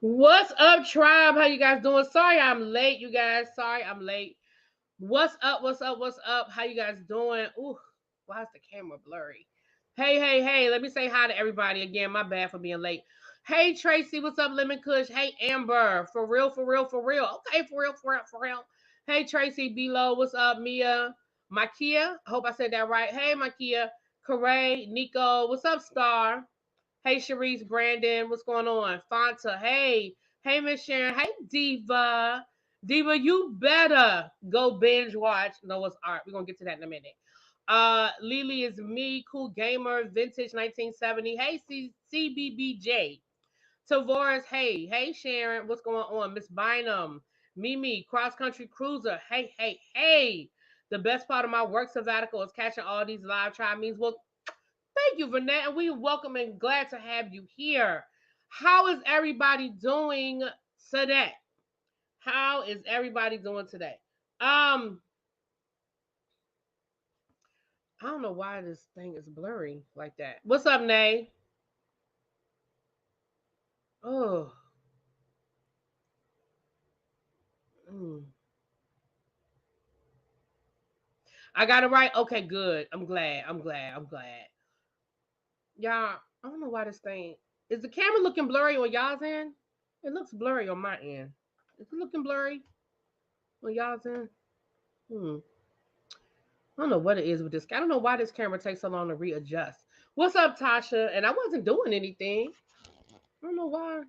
What's up, tribe? How you guys doing? Sorry I'm late, you guys. Sorry I'm late. What's up? What's up? What's up? How you guys doing? Ooh, why is the camera blurry? Hey, hey, hey. Let me say hi to everybody again. My bad for being late. Hey, Tracy. What's up, Lemon Kush? Hey, Amber. For real, for real, for real. Okay, for real, for real, for real. Hey, Tracy. Below. What's up, Mia? Makia. I hope I said that right. Hey, Makia. Corey. Nico. What's up, Star? Hey, Sharice, Brandon, what's going on? Fanta, hey. Hey, Miss Sharon. Hey, Diva. Diva, you better go binge watch Noah's Ark. We're going to get to that in a minute. Lily is me, cool gamer, vintage 1970. Hey, CBBJ. Tavoris, hey. Hey, Sharon, what's going on? Miss Bynum. Mimi, cross country cruiser. Hey, hey, hey. The best part of my work sabbatical is catching all these live tribe means. Well, thank you, Vanette, and we welcome and glad to have you here. How is everybody doing today? How is everybody doing today? I don't know why this thing is blurry like that. What's up, Nay? Oh, mm. I got it right. Okay, good. I'm glad. I'm glad. I'm glad. Y'all, I don't know why this thing is the camera looking blurry on y'all's end. It looks blurry on my end. Is it looking blurry on y'all's end? Hmm. I don't know what it is with this. I don't know why this camera takes so long to readjust. What's up, Tasha? And I wasn't doing anything. I don't know why.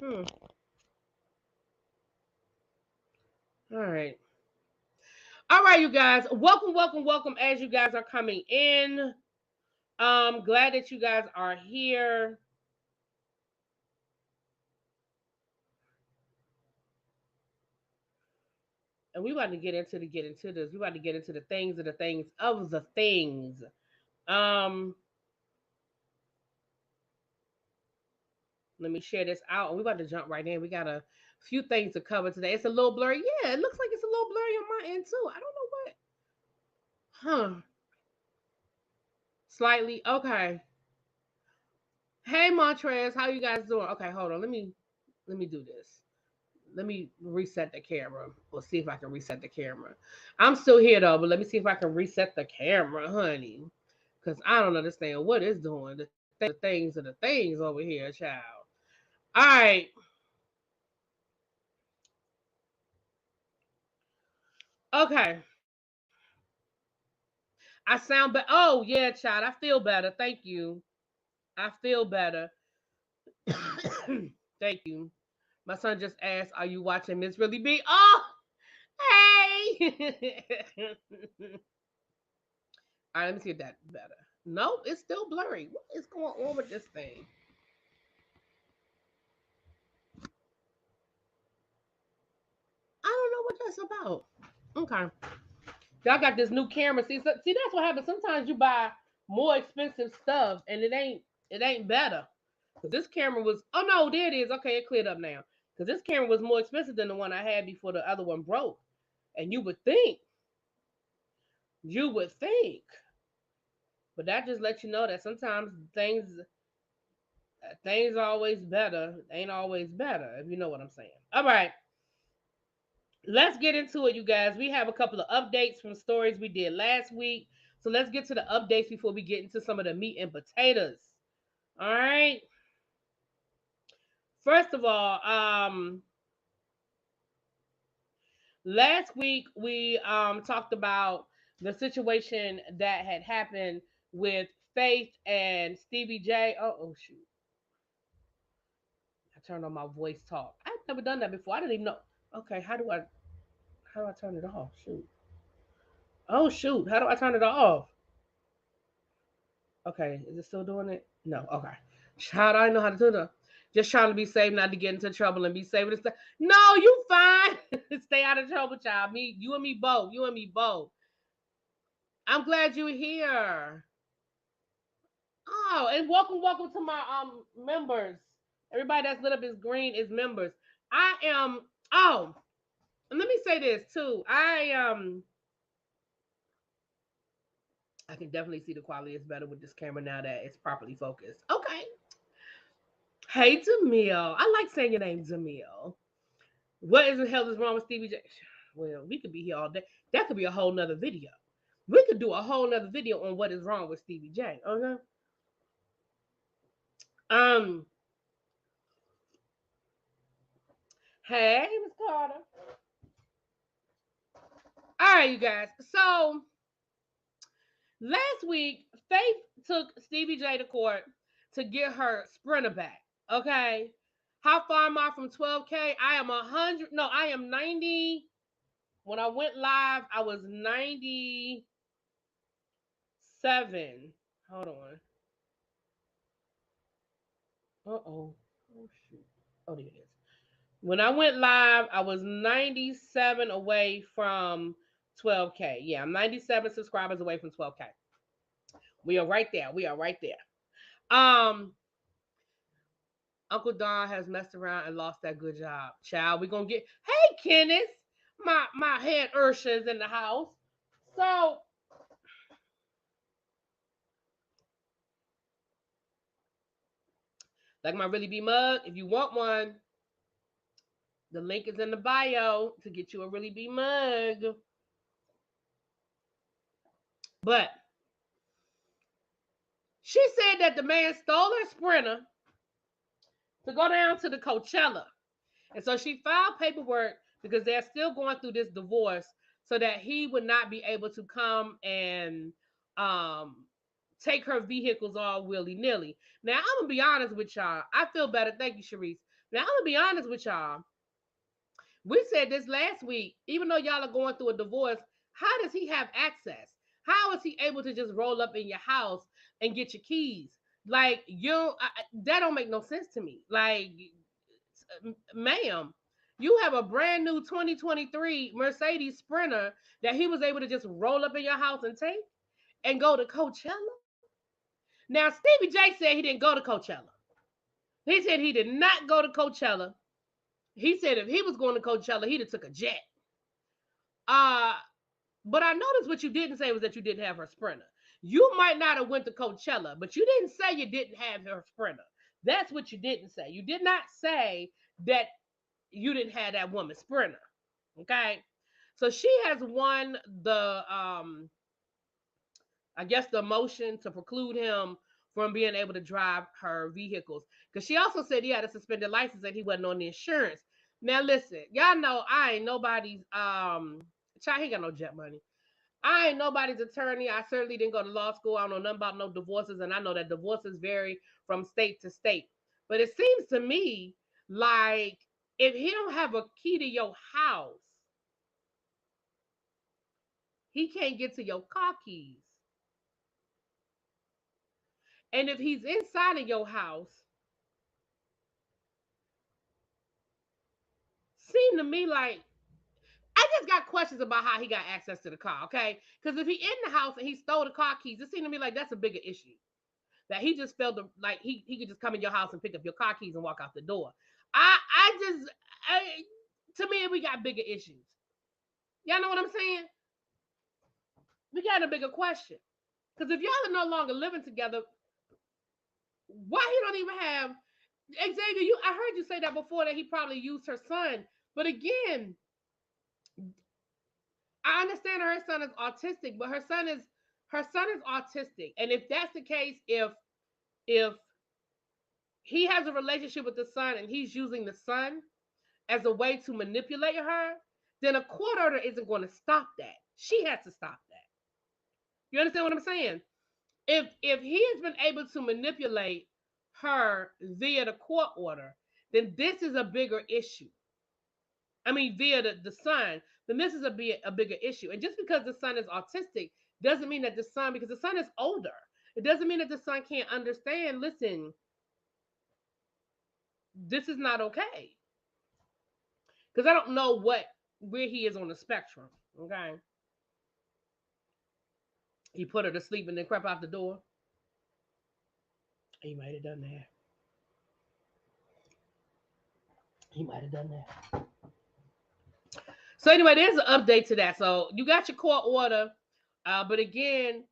Hmm. All right. All right, you guys. Welcome, welcome, welcome. As you guys are coming in, glad that you guys are here. And we about to get into this. We about to get into the things of the things of the things. Um, Let me share this out. And we about to jump right in. We got a few things to cover today. It's a little blurry. Yeah, it looks like it's a little blurry on my end too. I don't know what. Huh. Slightly. Okay. Hey Montrez, how you guys doing? Okay, hold on. Let me do this. Let me reset the camera. We'll see if I can reset the camera. I'm still here though, but let me see if I can reset the camera, honey. Cause I don't understand what it's doing. The things are the things over here, child. All right. Okay. I sound better. Oh yeah, child. I feel better. Thank you. I feel better. Thank you. My son just asked, "Are you watching Miss Really B?" Oh, hey. All right, let me see if that's better. Nope, it's still blurry. What is going on with this thing? I don't know what that's about. Okay, y'all got this new camera. See, that's what happens. Sometimes you buy more expensive stuff, and it ain't better. Cause this camera was. Oh no, there it is. Okay, it cleared up now. Cause this camera was more expensive than the one I had before the other one broke. And you would think, but that just lets you know that sometimes things are always better. Ain't always better, if you know what I'm saying. All right, let's get into it, you guys. We have a couple of updates from stories we did last week. So let's get to the updates before we get into some of the meat and potatoes. All right. First of all, last week we talked about the situation that had happened with Faith and Stevie J. Oh shoot. I turned on my voice talk. I've never done that before. I didn't even know. Okay, how do I turn it off? Shoot. Oh shoot. How do I turn it off? Okay, is it still doing it? No. Okay. Child, I know how to do that. Just trying to be safe, not to get into trouble and be safe with this. No, you fine. Stay out of trouble, child. You and me both. You and me both. I'm glad you're here. Oh, and welcome to my members. Everybody that's lit up is green is members. I am. Oh, and let me say this too. I can definitely see the quality is better with this camera now that it's properly focused. Okay. Hey, Jamil. I like saying your name, Jamil. What in the hell is wrong with Stevie J? Well, we could be here all day. That could be a whole nother video. We could do a whole nother video on what is wrong with Stevie J. Okay. Um. Hey, Miss Carter. All right, you guys. So last week, Faith took Stevie J to court to get her Sprinter back. Okay. How far am I from 12K? I am 100. No, I am 90. When I went live, I was 97. Hold on. Uh-oh. Oh, shoot. Oh, there it is. When I went live, I was 97 away from 12K. Yeah, I'm 97 subscribers away from 12K. We are right there. We are right there. Um, Uncle Don has messed around and lost that good job. Child, we're gonna get hey Kenneth. My head Ursha is in the house. So like my Really Be mug, if you want one, the link is in the bio to get you a Really Be mug. But she said that the man stole her Sprinter to go down to the Coachella. And so she filed paperwork because they're still going through this divorce so that he would not be able to come and um, take her vehicles all willy-nilly. Now, I'm going to be honest with y'all. I feel better. Thank you, Sharice. Now, I'm going to be honest with y'all. We said this last week, even though y'all are going through a divorce, how does he have access? How is he able to just roll up in your house and get your keys? Like, that don't make no sense to me. Like, ma'am, you have a brand new 2023 Mercedes Sprinter that he was able to just roll up in your house and take and go to Coachella. Now, Stevie J said he didn't go to Coachella. He said he did not go to Coachella. He said if he was going to Coachella, he'd have took a jet. Uh, but I noticed what you didn't say was that you didn't have her Sprinter. You might not have went to Coachella, but you didn't say you didn't have her Sprinter. That's what you didn't say. You did not say that you didn't have that woman Sprinter. Okay. So she has won the I guess the motion to preclude him from being able to drive her vehicles. Because she also said he had a suspended license and he wasn't on the insurance. Now listen, y'all know I ain't nobody's child, he got no jet money. I ain't nobody's attorney. I certainly didn't go to law school. I don't know nothing about no divorces, and I know that divorces vary from state to state. But it seems to me like if he don't have a key to your house, he can't get to your car keys. And if he's inside of your house, seem to me like I just got questions about how he got access to the car, okay? Because if he in the house and he stole the car keys, it seemed to me like that's a bigger issue. That he just felt like he could just come in your house and pick up your car keys and walk out the door. To me, we got bigger issues. Y'all know what I'm saying? We got a bigger question. Because if y'all are no longer living together, why he don't even have Xavier? I heard you say that before that he probably used her son. But again, I understand her son is autistic, but her son is autistic. And if that's the case, if he has a relationship with the son and he's using the son as a way to manipulate her, then a court order isn't going to stop that. She has to stop that. You understand what I'm saying? If he has been able to manipulate her via the court order, then this is a bigger issue. I mean, via the son, then this is a bigger issue. And just because the son is autistic doesn't mean that the son, because the son is older, it doesn't mean that the son can't understand. Listen, this is not okay. Because I don't know where he is on the spectrum. Okay, he put her to sleep and then crept out the door. He might have done that. He might have done that. So anyway, there's an update to that. So you got your court order, but again,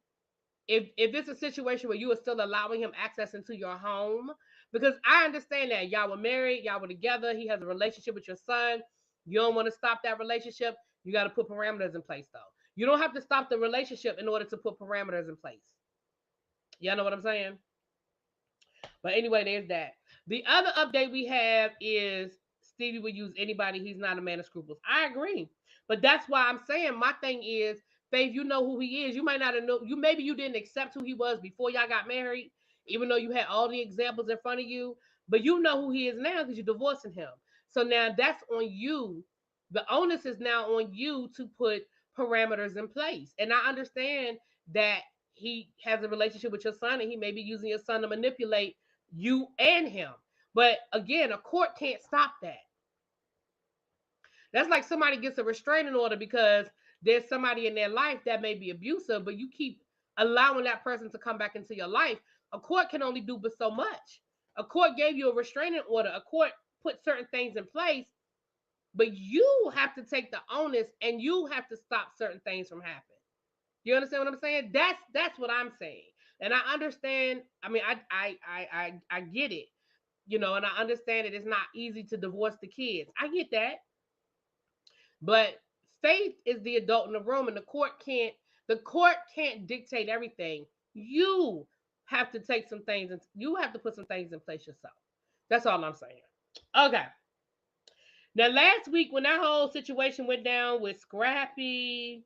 if it's a situation where you are still allowing him access into your home, Because I understand that y'all were married, y'all were together, he has a relationship with your son. You don't want to stop that relationship. You got to put parameters in place, though. You don't have to stop the relationship in order to put parameters in place. Y'all know what I'm saying? But anyway, there's that. The other update we have is Stevie would use anybody. He's not a man of scruples. I agree. But that's why I'm saying my thing is, Faith, you know who he is. You might not have known. Maybe you didn't accept who he was before y'all got married, even though you had all the examples in front of you. But you know who he is now because you're divorcing him. So now that's on you. The onus is now on you to put parameters in place. And I understand that he has a relationship with your son and he may be using your son to manipulate you and him. But again, a court can't stop that. That's like somebody gets a restraining order because there's somebody in their life that may be abusive, but you keep allowing that person to come back into your life. A court can only do but so much. A court gave you a restraining order. A court put certain things in place, but you have to take the onus and you have to stop certain things from happening. You understand what I'm saying? That's what I'm saying. And I understand. I mean, I get it, and I understand that it's not easy to divorce the kids. I get that. But Faith is the adult in the room, and the court can't dictate everything. You have to take some things and you have to put some things in place yourself. That's all I'm saying. Okay. Now last week when that whole situation went down with Scrappy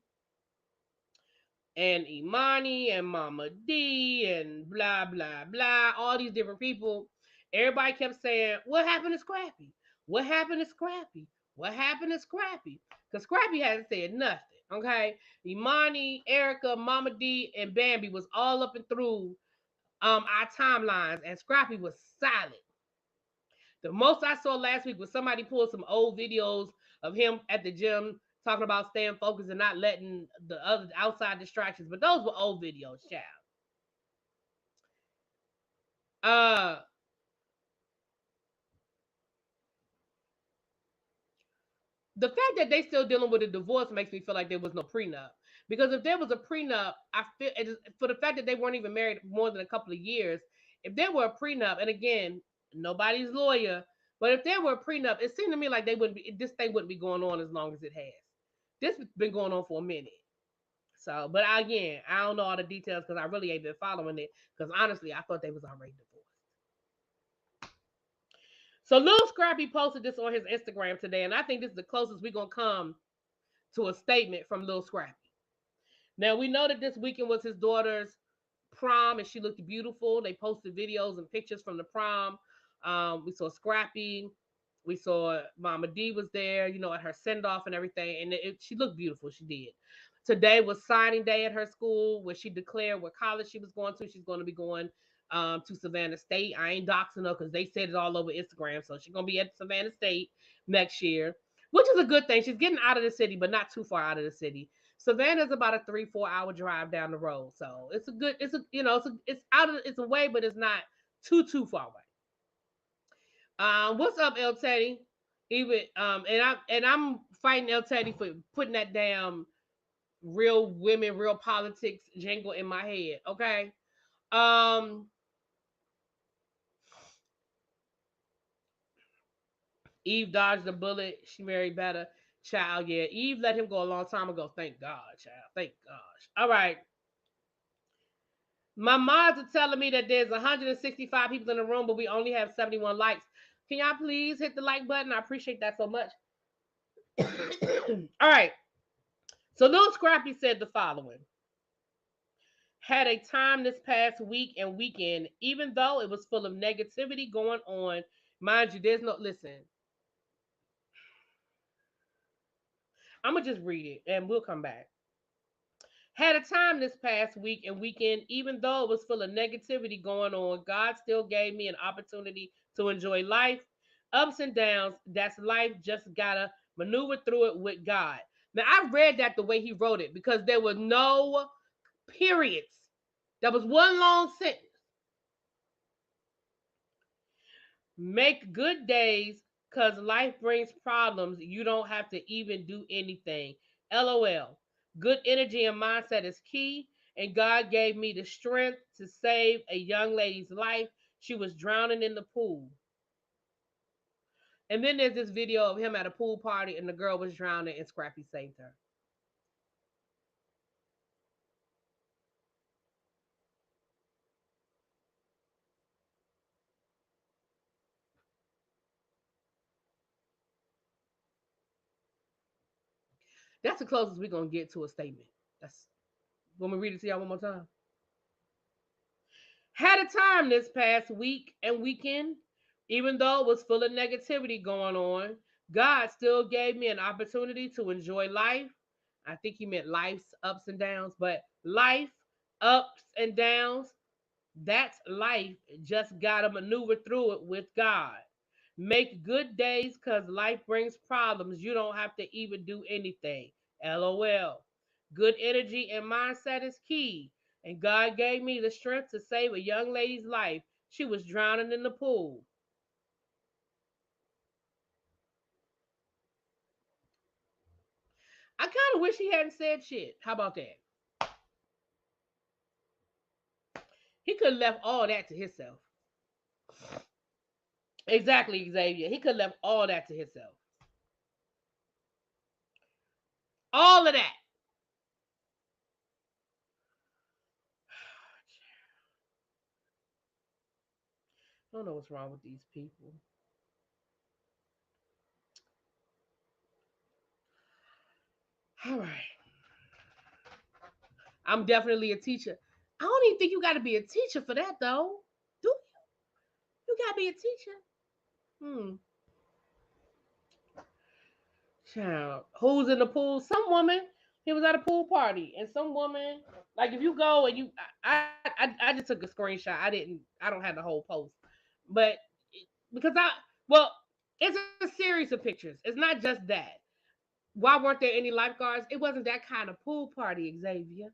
and Imani and Mama D and blah blah blah, all these different people, everybody kept saying, "What happened to Scrappy? What happened to Scrappy? What happened to Scrappy?" Because Scrappy hasn't said nothing. Okay, Imani, Erica, Mama D, and Bambi was all up and through our timelines, and Scrappy was silent. The most I saw last week was somebody pull some old videos of him at the gym talking about staying focused and not letting the other outside distractions. But those were old videos, child. Uh, the fact that they still dealing with a divorce makes me feel like there was no prenup. Because if there was a prenup, I feel for the fact that they weren't even married more than a couple of years. If there were a prenup, and again, nobody's lawyer, but if there were a prenup, it seemed to me like they wouldn't be. This thing wouldn't be going on as long as it has. This has been going on for a minute. So, but again, I don't know all the details because I really ain't been following it. Because honestly, I thought they was already divorced. So Lil Scrappy posted this on his Instagram today, and I think this is the closest we're gonna come to a statement from Lil Scrappy. Now we know that this weekend was his daughter's prom, and she looked beautiful. They posted videos and pictures from the prom. We saw Scrappy. We saw Mama D was there, at her send off and everything, and she looked beautiful. She did. Today was signing day at her school where she declared what college she was going to. She's going to be going to Savannah State. I ain't doxing her because they said it all over Instagram. So she's going to be at Savannah State next year, which is a good thing. She's getting out of the city, but not too far out of the city. Savannah's about a 3-4 hour drive down the road. So it's a good, it's out of, it's away, but it's not too far away. What's up, El Teddy? Even I'm fighting El Teddy for putting that damn real women, real politics jingle in my head. Okay. Um, Eve dodged the bullet. She married better. Child, yeah. Eve let him go a long time ago. Thank God, child. Thank gosh. All right. My mods are telling me that there's 165 people in the room, but we only have 71 likes. Can y'all please hit the like button? I appreciate that so much. All right. So Lil Scrappy said the following. Had a time this past week and weekend, even though it was full of negativity going on. Mind you, there's no, listen, I'm going to just read it and we'll come back. Had a time this past week and weekend, even though it was full of negativity going on, God still gave me an opportunity to enjoy life. Ups and downs, that's life. Just gotta maneuver through it with God. Now, I read that the way he wrote it because there were no periods. That was one long sentence. Make good days because life brings problems. You don't have to even do anything. LOL. Good energy and mindset is key. And God gave me the strength to save a young lady's life. She was drowning in the pool. And then there's this video of him at a pool party and the girl was drowning and Scrappy saved her. That's the closest we're gonna get to a statement. That's when we read it to y'all one more time. Had a time this past week and weekend, even though it was full of negativity going on. God still gave me an opportunity to enjoy life. I think he meant life's ups and downs, but life, ups and downs, that's life. Just gotta maneuver through it with God. Make good days because life brings problems. You don't have to even do anything. LOL. Good energy and mindset is key. And God gave me the strength to save a young lady's life. She was drowning in the pool. I kind of wish he hadn't said shit. How about that? He could have left all that to himself. Exactly, Xavier. He could have left all that to himself. All of that. I don't know what's wrong with these people. All right. I'm definitely a teacher. I don't even think you got to be a teacher for that, though. Do you? You got to be a teacher. Hmm. Child. Who's in the pool? Some woman. He was at a pool party, and some woman. Like if you go and you, I just took a screenshot. I don't have the whole post, but because well, it's a series of pictures. It's not just that. Why weren't there any lifeguards? It wasn't that kind of pool party, Xavier.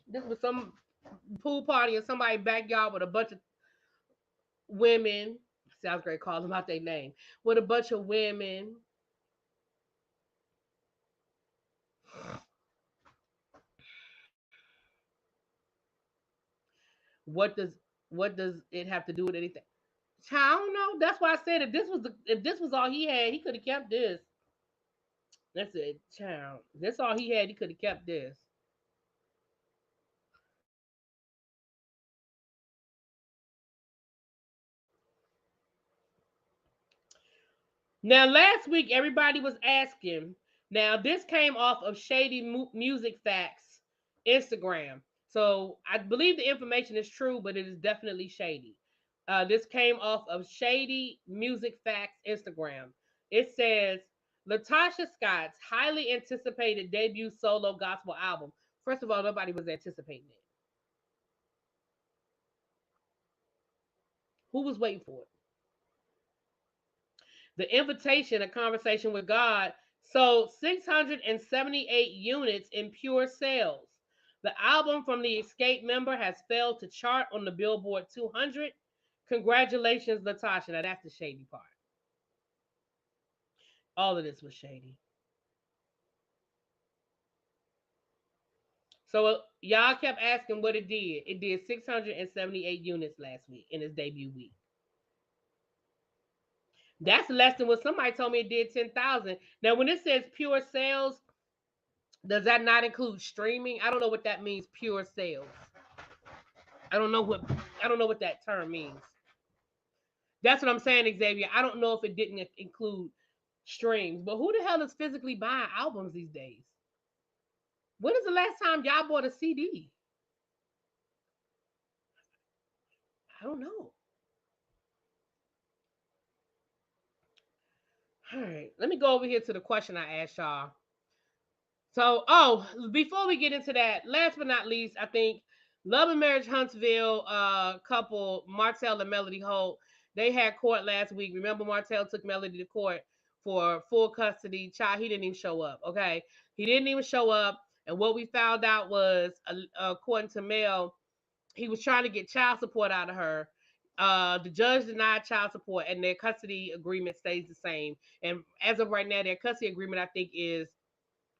This was some pool party in somebody's backyard with a bunch of women. Sounds great. Call them out their name. With a bunch of women. What does what does it have to do with anything? I don't know. That's why I said if this was all he had, he could have kept this. That's it, child. That's all he had. He could have kept this. Now, last week everybody was asking. Now, this came off of Shady Music Facts Instagram. So I believe the information is true, but it is definitely shady. This came off of Shady Music Facts Instagram. It says Latasha Scott's highly anticipated debut solo gospel album. First of all, nobody was anticipating it. Who was waiting for it? The Invitation, A Conversation with God, sold 678 units in pure sales. The album from the Escape member has failed to chart on the Billboard 200. Congratulations, Latasha. Now that's the shady part. All of this was shady. So y'all kept asking what it did. It did 678 units last week in its debut week. That's less than what somebody told me it did 10,000. Now, when it says pure sales, does that not include streaming? I don't know what that means. Pure sales. I don't know what I don't know what that term means. That's what I'm saying, Xavier. I don't know if it didn't include streams, but who the hell is physically buying albums these days? When is the last time y'all bought a CD? I don't know. All right, let me go over here to the question I asked y'all. So, before we get into that, last but not least, I think Love and Marriage Huntsville couple Martel and Melody Holt, they had court last week. Remember, Martel took Melody to court for full custody. Child, he didn't even show up. Okay, he didn't even show up. And what we found out was, according to Mel, he was trying to get child support out of her. The judge denied child support, and their custody agreement stays the same. And as of right now, their custody agreement, I think, is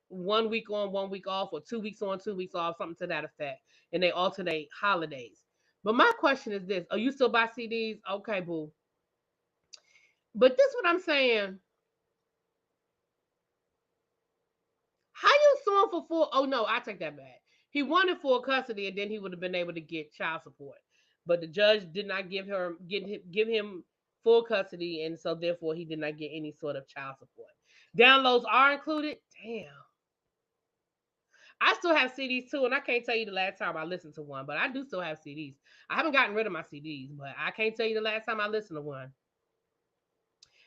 1 week on, 1 week off, or 2 weeks on, 2 weeks off, something to that effect. And they alternate holidays. But my question is this: are you still buy CDs? Okay, boo. But this is what I'm saying. How you suing for full? Oh no, I take that back. He wanted full custody, and then he would have been able to get child support. But the judge did not give him full custody, and so therefore he did not get any sort of child support. Downloads are included. Damn. I still have CDs too, and I can't tell you the last time I listened to one, but I do still have CDs. I haven't gotten rid of my CDs, but I can't tell you the last time I listened to one.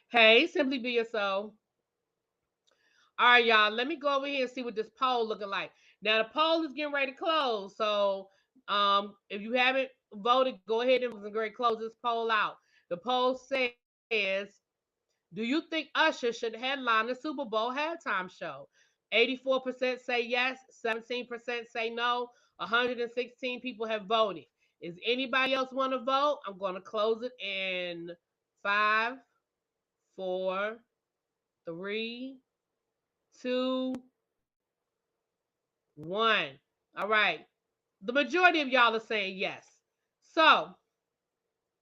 Hey, simply be yourself. All right, y'all. Let me go over here and see what this poll looking like. Now the poll is getting ready to close, so if you haven't voted, go ahead and close this poll out. The poll says, "Do you think Usher should headline the Super Bowl halftime show?" 84% say yes, 17% say no, 116 people have voted. Is anybody else want to vote? I'm going to close it in 5, 4, 3, 2, 1. All right. The majority of y'all are saying yes. So,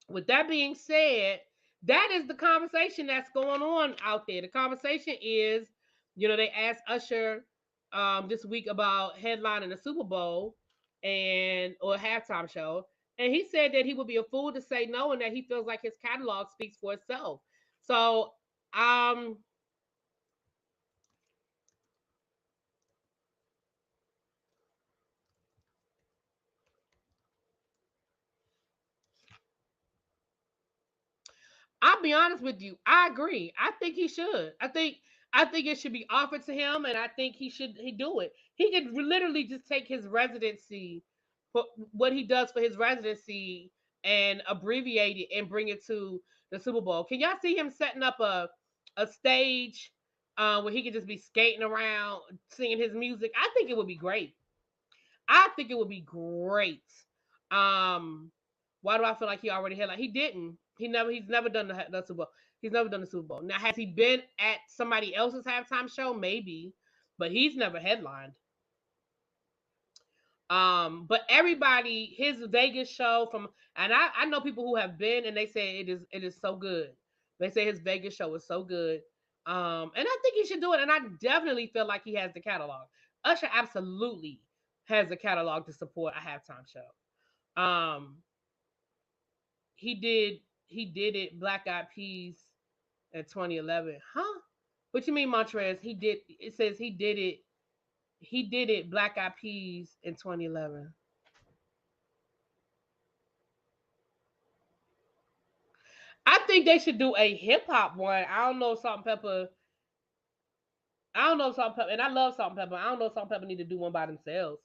with that being said, that is the conversation that's going on out there. The conversation is, they asked Usher this week about headlining the Super Bowl or halftime show, and he said that he would be a fool to say no, and that he feels like his catalog speaks for itself. So, I'll be honest with you. I agree. I think he should. I think it should be offered to him, and I think he do it. He could literally just take his residency, for what he does for his residency, and abbreviate it and bring it to the Super Bowl. Can y'all see him setting up a stage where he could just be skating around singing his music? I think it would be great. I think it would be great. Um, why do I feel like he already had, like, he didn't? He's never done the Super Bowl. He's never done the Super Bowl. Now, has he been at somebody else's halftime show? Maybe, but he's never headlined. But everybody, his Vegas show and I know people who have been, and they say it is so good. They say his Vegas show is so good. And I think he should do it. And I definitely feel like he has the catalog. Usher absolutely has the catalog to support a halftime show. He did it Black Eyed Peas in 2011. Huh? What you mean, Montrez? It says he did it Black Eyed Peas in 2011. I think they should do a hip hop one. I don't know if Salt and Pepper. I don't know if Salt and Pepper, and I love Salt and Pepper. I don't know if Salt and Pepper need to do one by themselves.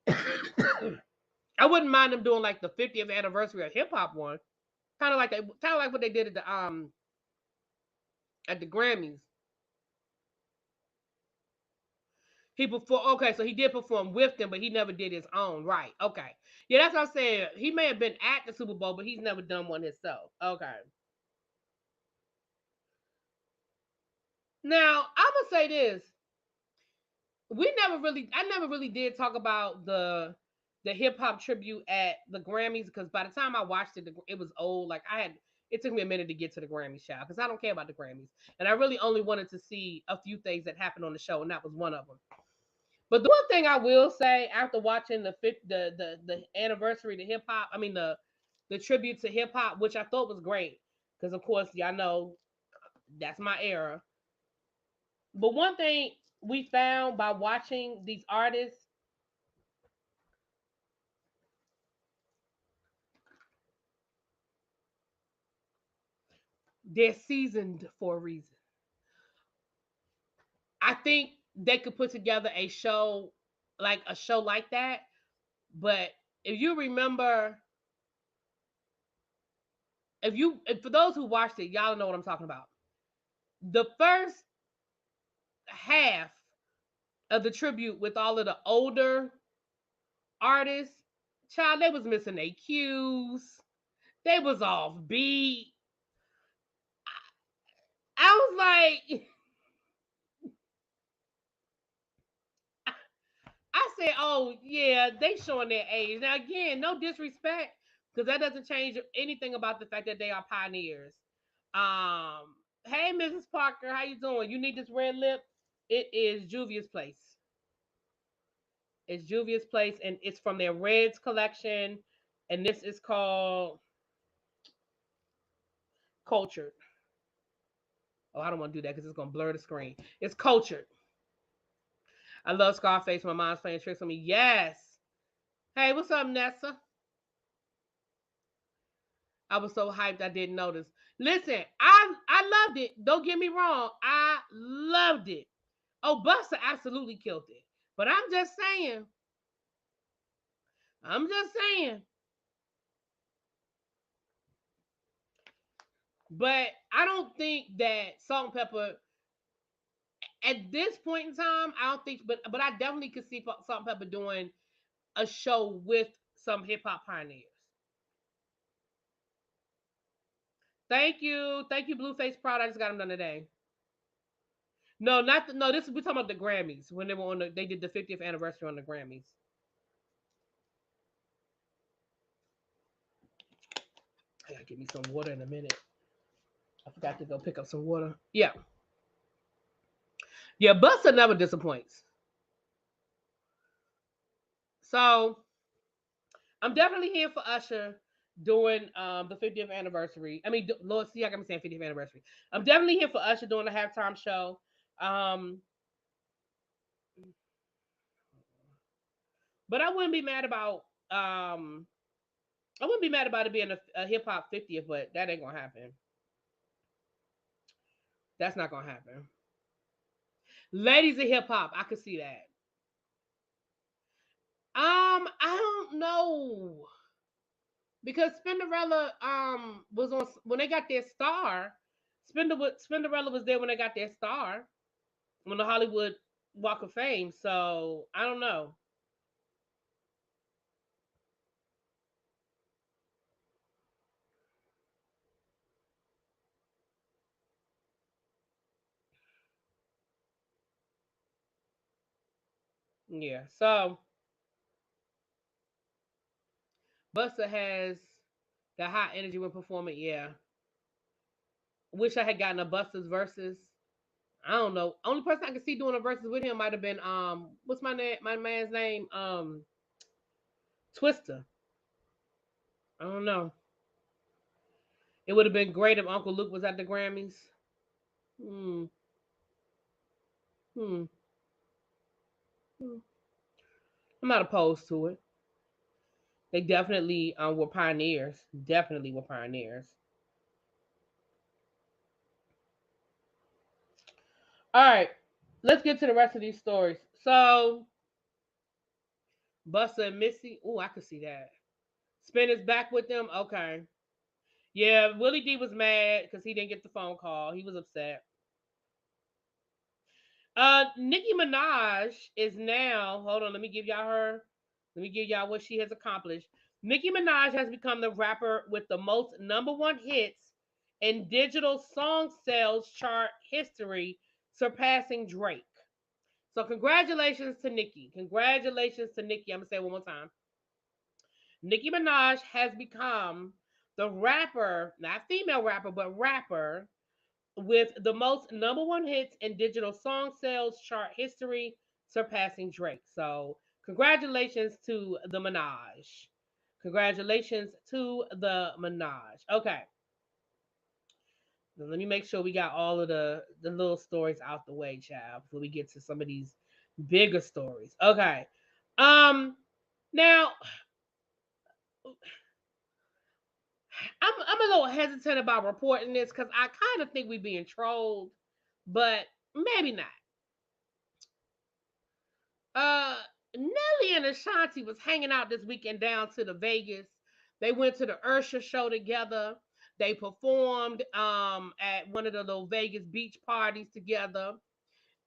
I wouldn't mind them doing like the 50th anniversary of hip hop one, kind of like what they did at the Grammys. Okay, so he did perform with them, but he never did his own. Right? Okay, yeah, that's what I said. He may have been at the Super Bowl, but he's never done one himself. Okay. Now I'm gonna say this: I never really did talk about the hip hop tribute at the Grammys, because by the time I watched it, it was old. Like, it took me a minute to get to the Grammy show because I don't care about the Grammys, and I really only wanted to see a few things that happened on the show, and that was one of them. But the one thing I will say, after watching the anniversary to hip hop, I mean the tribute to hip hop, which I thought was great, because of course y'all know that's my era. But one thing we found by watching these artists, they're seasoned for a reason. I think they could put together a show like that. But if you remember, if for those who watched it, y'all know what I'm talking about. The first half of the tribute with all of the older artists, child, they was missing their cues. They was off beat. I was like, I said, oh yeah, they showing their age. Now again, no disrespect, because that doesn't change anything about the fact that they are pioneers. Hey Mrs. Parker, how you doing? You need this red lip? It is Juvia's Place. It's Juvia's Place, and it's from their Reds collection, and this is called Cultured. Oh, I don't want to do that because it's gonna blur the screen. It's Cultured. I love Scarface. My mom's playing tricks on me. Yes. Hey, what's up, Nessa? I was so hyped I didn't notice. Listen, I loved it. Don't get me wrong. I loved it. Oh, Buster absolutely killed it. But I'm just saying. I'm just saying. But I don't think that Salt and Pepper at this point in time, I don't think, but I definitely could see Salt and Pepper doing a show with some hip hop pioneers. Thank you, Blueface Proud. I just got them done today. No, not the, no. This is we talking about the Grammys when they were on the they did the 50th anniversary on the Grammys. I gotta get me some water in a minute. I forgot to go pick up some water. Yeah, yeah. Buster never disappoints. So I'm definitely here for Usher doing the 50th anniversary. I mean, Lord, see, I got me saying 50th anniversary. I'm definitely here for Usher doing the halftime show. Um, but I wouldn't be mad about I wouldn't be mad about it being a hip hop 50th, but that ain't gonna happen. That's not gonna happen. Ladies of hip hop, I could see that. I don't know because Spinderella was on when they got their star. Spinderella was there when they got their star on the Hollywood Walk of Fame. So I don't know. Yeah. So Buster has the high energy when performing. Yeah. Wish I had gotten a Buster's versus. I don't know. Only person I can see doing a versus with him might have been what's my name? My man's name Twister. I don't know. It would have been great if Uncle Luke was at the Grammys. Hmm. Hmm. hmm. I'm not opposed to it. They definitely were pioneers. Definitely were pioneers. All right, let's get to the rest of these stories. So Buster and Missy. Oh, I could see that. Spin his back with them. Okay. Yeah, Willie D was mad because he didn't get the phone call. He was upset. Nicki Minaj is now. Hold on, let me give y'all her. Let me give y'all what she has accomplished. Nicki Minaj has become the rapper with the most number one hits in digital song sales chart history, surpassing Drake. So congratulations to Nicki. Congratulations to Nicki. I'm gonna say it one more time. Nicki Minaj has become the rapper, not female rapper, but rapper with the most number one hits in digital song sales chart history, surpassing Drake. So, congratulations to the Minaj. Congratulations to the Minaj. Okay, now let me make sure we got all of the little stories out the way, child, before we get to some of these bigger stories. Okay, um, now I'm a little hesitant about reporting this because I kind of think we're being trolled, but maybe not. Uh, Nelly and Ashanti was hanging out this weekend down to the Vegas. They went to the Ursha show together. They performed at one of the little Vegas beach parties together.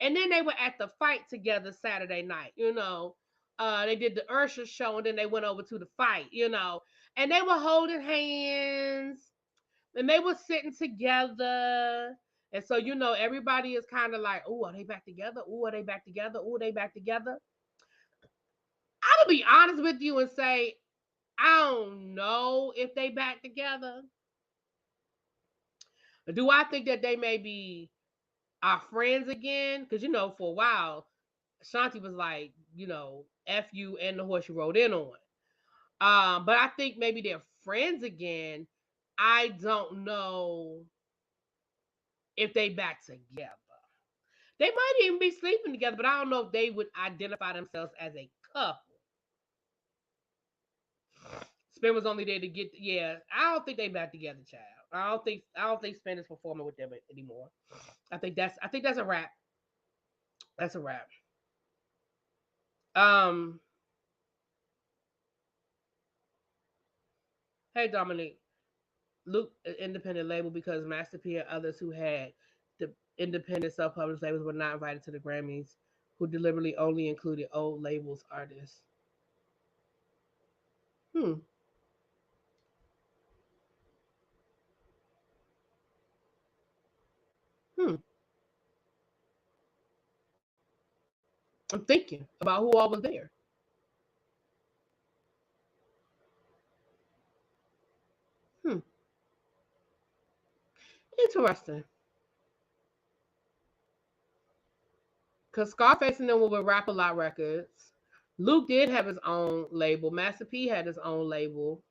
And then they were at the fight together Saturday night. They did the Ursha show and then they went over to the fight. and they were holding hands, and they were sitting together. And so, everybody is kind of like, oh, are they back together? Oh, are they back together? Oh, they back together? I'm gonna be honest with you and say, I don't know if they back together. Do I think that they may be our friends again? Because, for a while, Ashanti was like, F you and the horse you rode in on. But I think maybe they're friends again. I don't know if they back together. They might even be sleeping together, but I don't know if they would identify themselves as a couple. Spin was only there to get. Yeah, I don't think they back together, child. I don't think Spin is performing with them anymore. I think that's a wrap. That's a wrap. Um. Hey, Dominic. Luke, independent label because Master P and others who had the independent self-published labels were not invited to the Grammys, who deliberately only included old labels artists. Hmm. Hmm. I'm thinking about who all was there. Hmm. Interesting. Because Scarface and them were with Rap A Lot Records. Luke did have his own label. Master P had his own label.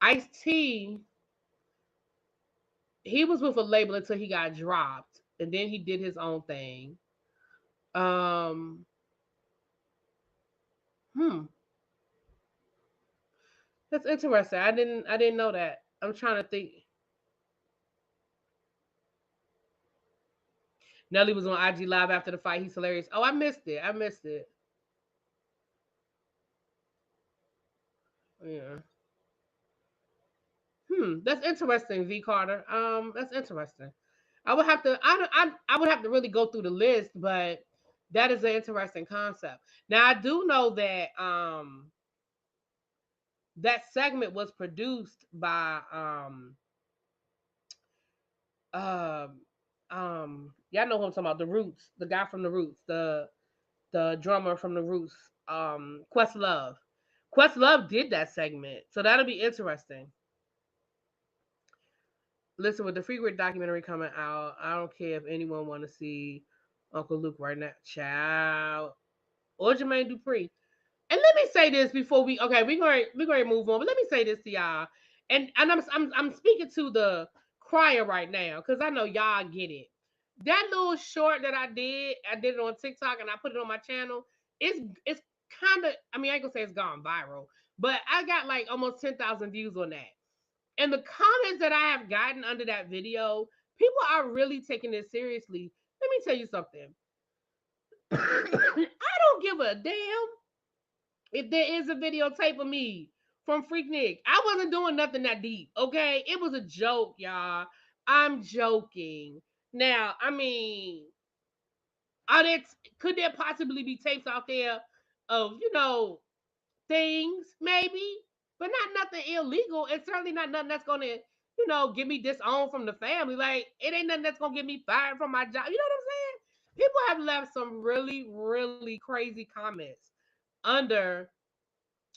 Ice T, he was with a label until he got dropped, and then he did his own thing. Um, hmm, that's interesting. I didn't know that. I'm trying to think. Nelly was on IG Live after the fight. He's hilarious. Oh, I missed it. I missed it. Yeah. That's interesting, V Carter. That's interesting. I would have to. I would have to really go through the list, but that is an interesting concept. Now I do know that that segment was produced by um y'all know who I'm talking about, the Roots, the guy from the Roots, the drummer from the Roots, Questlove. Questlove did that segment, so that'll be interesting. Listen, with the Freaknik documentary coming out, I don't care if anyone want to see Uncle Luke right now, child, or Jermaine Dupri. And let me say this before we're going to move on, but let me say this to y'all, and I'm speaking to the crier right now because I know y'all get it. That little short that I did it on TikTok and I put it on my channel. It's kind of, I mean, I ain't gonna say it's gone viral, but I got like almost 10,000 views on that. And the comments that I have gotten under that video, people are really taking it seriously. Let me tell you something. I don't give a damn if there is a videotape of me from Freaknik. I wasn't doing nothing that deep, okay? It was a joke, y'all. I'm joking. Now, I mean, are there, could there possibly be tapes out there of, things, maybe? But not nothing illegal, and certainly not nothing that's gonna, get me disowned from the family. Like, it ain't nothing that's gonna get me fired from my job. You know what I'm saying? People have left some really, really crazy comments under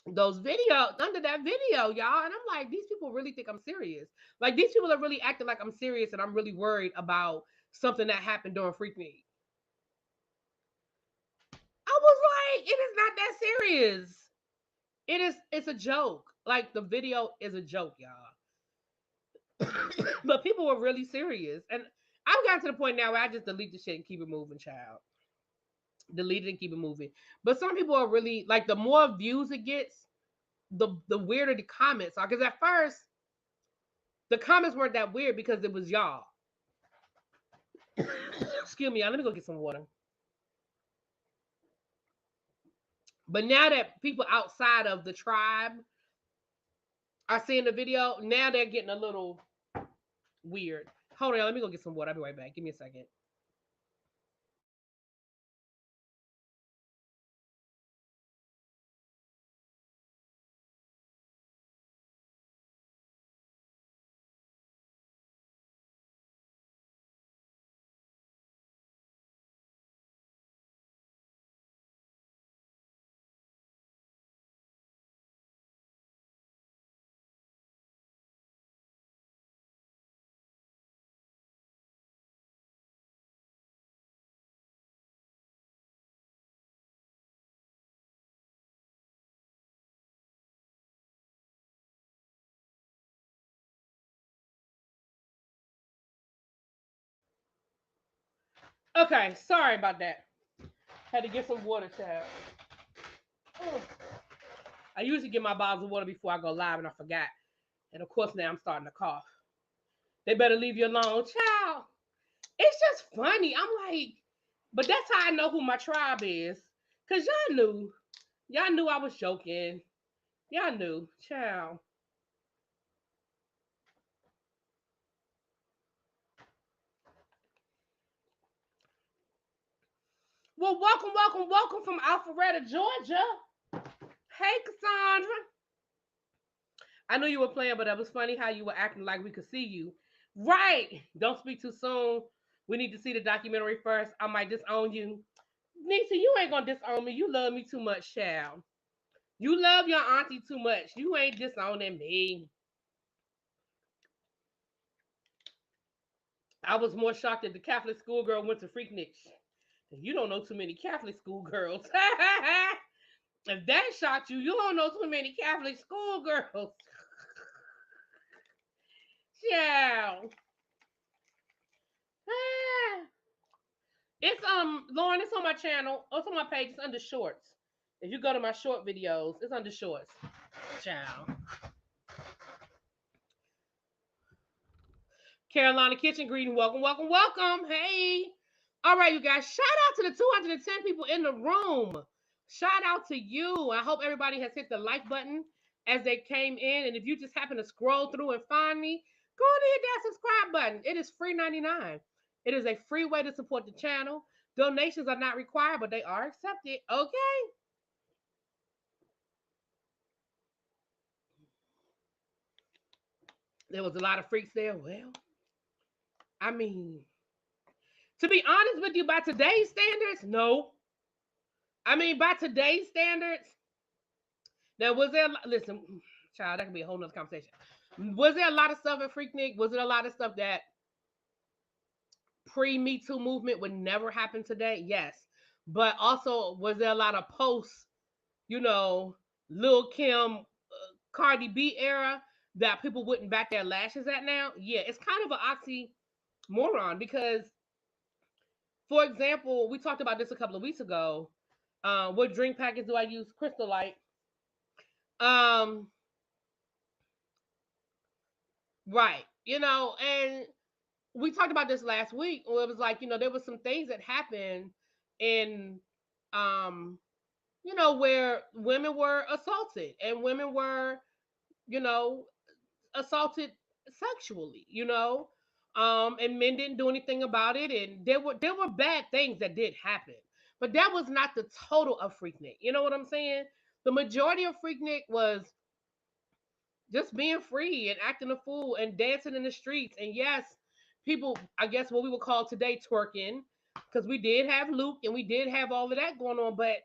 under that video, y'all. And I'm like, these people really think I'm serious. Like, these people are really acting like I'm serious and I'm really worried about something that happened during Freak Me. I was like, it is not that serious. It's a joke. Like, the video is a joke, y'all. But people were really serious. And I've gotten to the point now where I just delete the shit and keep it moving, child. Delete it and keep it moving. But some people are really like, the more views it gets, the weirder the comments are. Because at first, the comments weren't that weird because it was y'all. Excuse me, let me go get some water. But now that people outside of the tribe are seeing the video, now they're getting a little weird. Hold on, let me go get some water. I'll be right back. Give me a second. Okay, sorry about that. Had to get some water, child. Oh. I usually get my bottles of water before I go live, and I forgot. And of course, now I'm starting to cough. They better leave you alone, child. It's just funny. I'm like, but that's how I know who my tribe is. Cause y'all knew I was joking. Y'all knew, child. Well, welcome from Alpharetta, Georgia. Hey, Cassandra. I knew you were playing, but it was funny how you were acting like we could see you. Right. Don't speak too soon. We need to see the documentary first. I might disown you. Nisa, you ain't gonna disown me. You love me too much, child. You love your auntie too much. You ain't disowning me. I was more shocked that the Catholic schoolgirl went to Freaknik. You don't know too many Catholic schoolgirls. If that shocked you, you don't know too many Catholic schoolgirls. Yeah. It's Lauren, it's on my channel. Oh, it's on my page. It's under shorts. If you go to my short videos, it's under shorts. Ciao. Carolina Kitchen greeting. Welcome. Hey. All right, you guys. Shout out to the 210 people in the room. Shout out to you. I hope everybody has hit the like button as they came in. And if you just happen to scroll through and find me, go ahead and hit that subscribe button. It is free 99. It is a free way to support the channel. Donations are not required, but they are accepted. Okay. There was a lot of freaks there. Well, I mean, to be honest with you, by today's standards, no. I mean, by today's standards, now was there? Listen, child, that could be a whole nother conversation. Was there a lot of stuff at Freaknik? Was it a lot of stuff that pre-Me Too movement would never happen today? Yes, but also was there a lot of posts? You know, Lil Kim, Cardi B era that people wouldn't bat their lashes at now? Yeah, it's kind of an oxymoron because, for example, we talked about this a couple of weeks ago. What drink package do I use? Crystal Light. Um, right. And we talked about this last week. Where it was like, there was some things that happened in, um, where women were assaulted and women were, you know, assaulted sexually. And men didn't do anything about it, and there were bad things that did happen, but that was not the total of Freaknik. You know what I'm saying? The majority of Freaknik was just being free and acting a fool and dancing in the streets. And yes, people, I guess what we would call today twerking, because we did have Luke and we did have all of that going on. But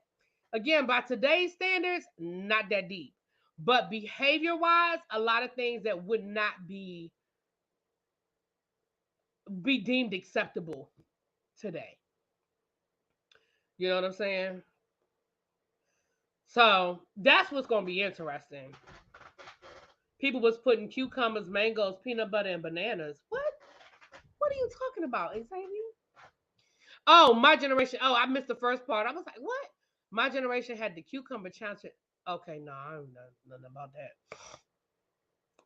again, by today's standards, not that deep. But behavior wise, a lot of things that would not be deemed acceptable today. You know what I'm saying? So that's what's gonna be interesting. People was putting cucumbers, mangoes, peanut butter, and bananas. What? What are you talking about, Xavier? Oh, my generation. Oh, I missed the first part. I was like, what? My generation had the cucumber challenge. Okay, no, I don't know nothing about that.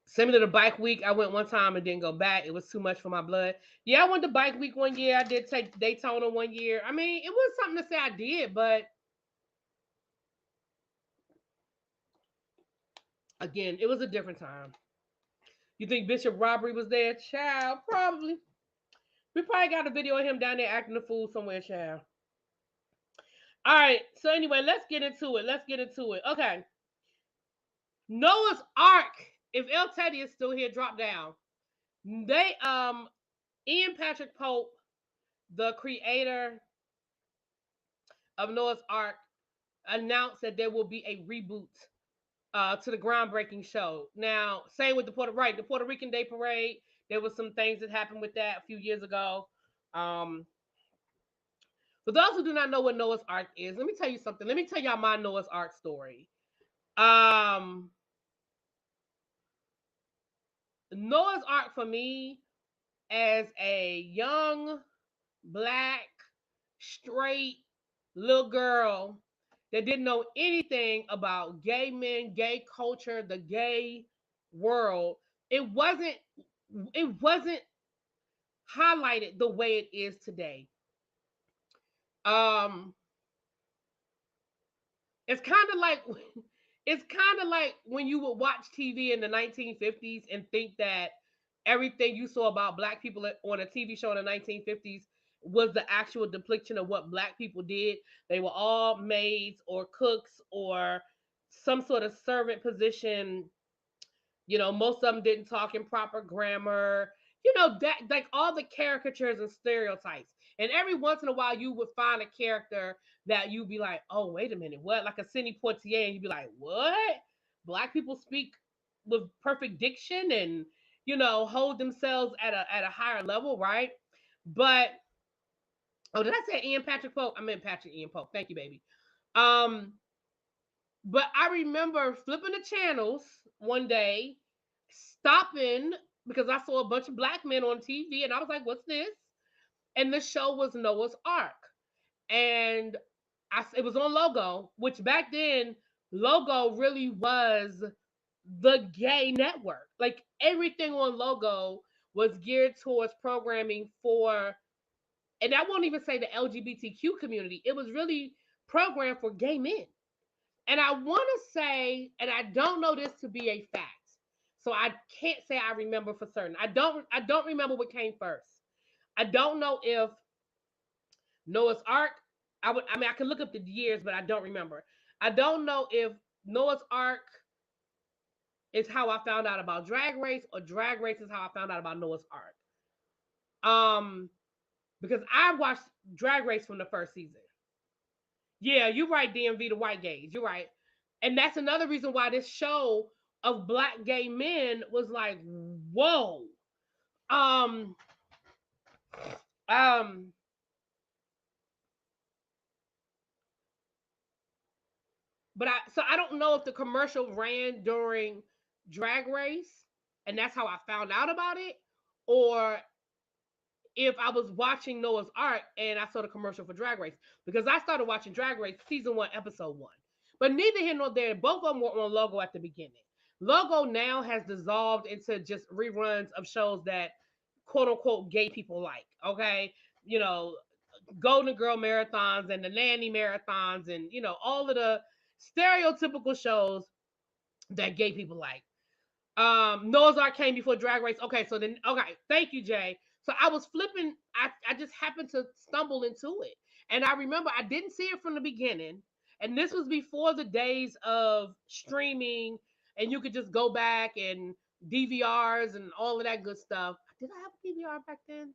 Similar to Bike Week, I went one time and didn't go back. It was too much for my blood. Yeah, I went to Bike Week one year. I did take Daytona one year. I mean, it was something to say I did, but again, it was a different time. You think Bishop Robbery was there? Child, probably. We probably got a video of him down there acting a fool somewhere, child. All right. So anyway, let's get into it. Okay. Noah's Ark. If El Teddy is still here, drop down. They Ian Patrick Pope, the creator of Noah's Ark, announced that there will be a reboot to the groundbreaking show. Now, same with the Puerto Rican Day Parade. There was some things that happened with that a few years ago. For those who do not know what Noah's Ark is, let me tell you something. Let me tell y'all my Noah's Ark story. Noah's Ark for me, as a young black straight little girl that didn't know anything about gay men, gay culture, the gay world, it wasn't it wasn't highlighted the way it is today. Um it's kind of like it's kind of like when you would watch TV in the 1950s and think that everything you saw about black people on a TV show in the 1950s was the actual depiction of what black people did. They were all maids or cooks or some sort of servant position. Most of them didn't talk in proper grammar. That, like, all the caricatures and stereotypes. And every once in a while, you would find a character that you'd be like, "Oh, wait a minute, what?" Like a Sidney Poitier, and you'd be like, "What? Black people speak with perfect diction and hold themselves at a higher level, right?" But oh, did I say Ian Patrick Pope? I meant Patrick Ian Pope. Thank you, baby. Um, but I remember flipping the channels one day, stopping because I saw a bunch of black men on TV, and I was like, "What's this?" And the show was Noah's Ark, and it was on Logo, which back then Logo really was the gay network. Like everything on Logo was geared towards programming for, and I won't even say the LGBTQ community. It was really programmed for gay men. And I want to say, and I don't know this to be a fact, so I can't say I remember for certain. I don't remember what came first. I don't know if Noah's Ark. I can look up the years, but I don't remember. I don't know if Noah's Ark is how I found out about Drag Race, or Drag Race is how I found out about Noah's Ark. Because I watched Drag Race from the first season. Yeah, you're right, DMV, the white gays. You're right. And that's another reason why this show of black gay men was like, whoa. Um, um, so I don't know if the commercial ran during Drag Race and that's how I found out about it, or if I was watching Noah's Ark and I saw the commercial for Drag Race, because I started watching Drag Race season 1, episode 1. But neither here nor there, both of them were on Logo at the beginning. Logo now has dissolved into just reruns of shows that quote unquote gay people like. Okay, you know, Golden Girl marathons and the nanny marathons, and all of the stereotypical shows that gay people like. Noah's Ark came before Drag Race. Okay, so then thank you, Jay. So I was flipping, I just happened to stumble into it. And I remember I didn't see it from the beginning. And this was before the days of streaming, and you could just go back and DVRs and all of that good stuff. Did I have a DVR back then?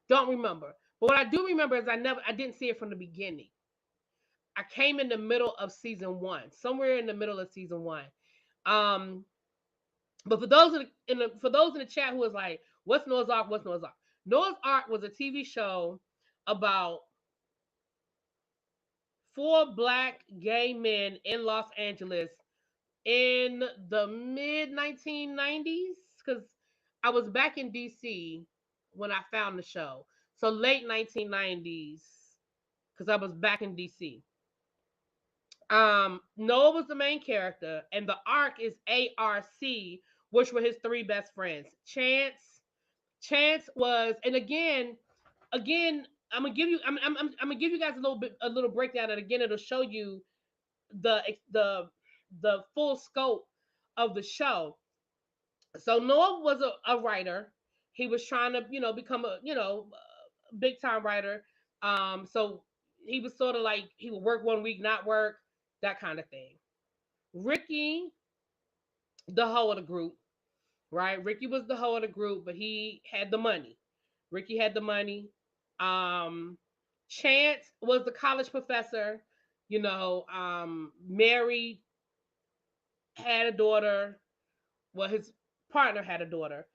Don't remember. But what I do remember is I didn't see it from the beginning. I came in the middle of season 1, somewhere in the middle of season 1. Um, but for those in the chat who was like, "What's Noah's Ark? What's Noah's Ark?" Noah's Ark was a TV show about 4 black gay men in Los Angeles in the mid 1990s. Because I was back in DC when I found the show, so late 1990s. Because I was back in DC. Noah was the main character, and the Ark is ARC, which were his 3 best friends. Chance was, and again, I'm gonna give you guys a little breakdown, and again, it'll show you the the the full scope of the show. So Noah was a writer. He was trying to become a big time writer. So he was sort of like he would work one week, not work, that kind of thing. Ricky, the hoe of the group, right? Ricky was the hoe of the group, but he had the money. Ricky had the money. Um, Chance was the college professor. Mary had a daughter. Well, his partner had a daughter.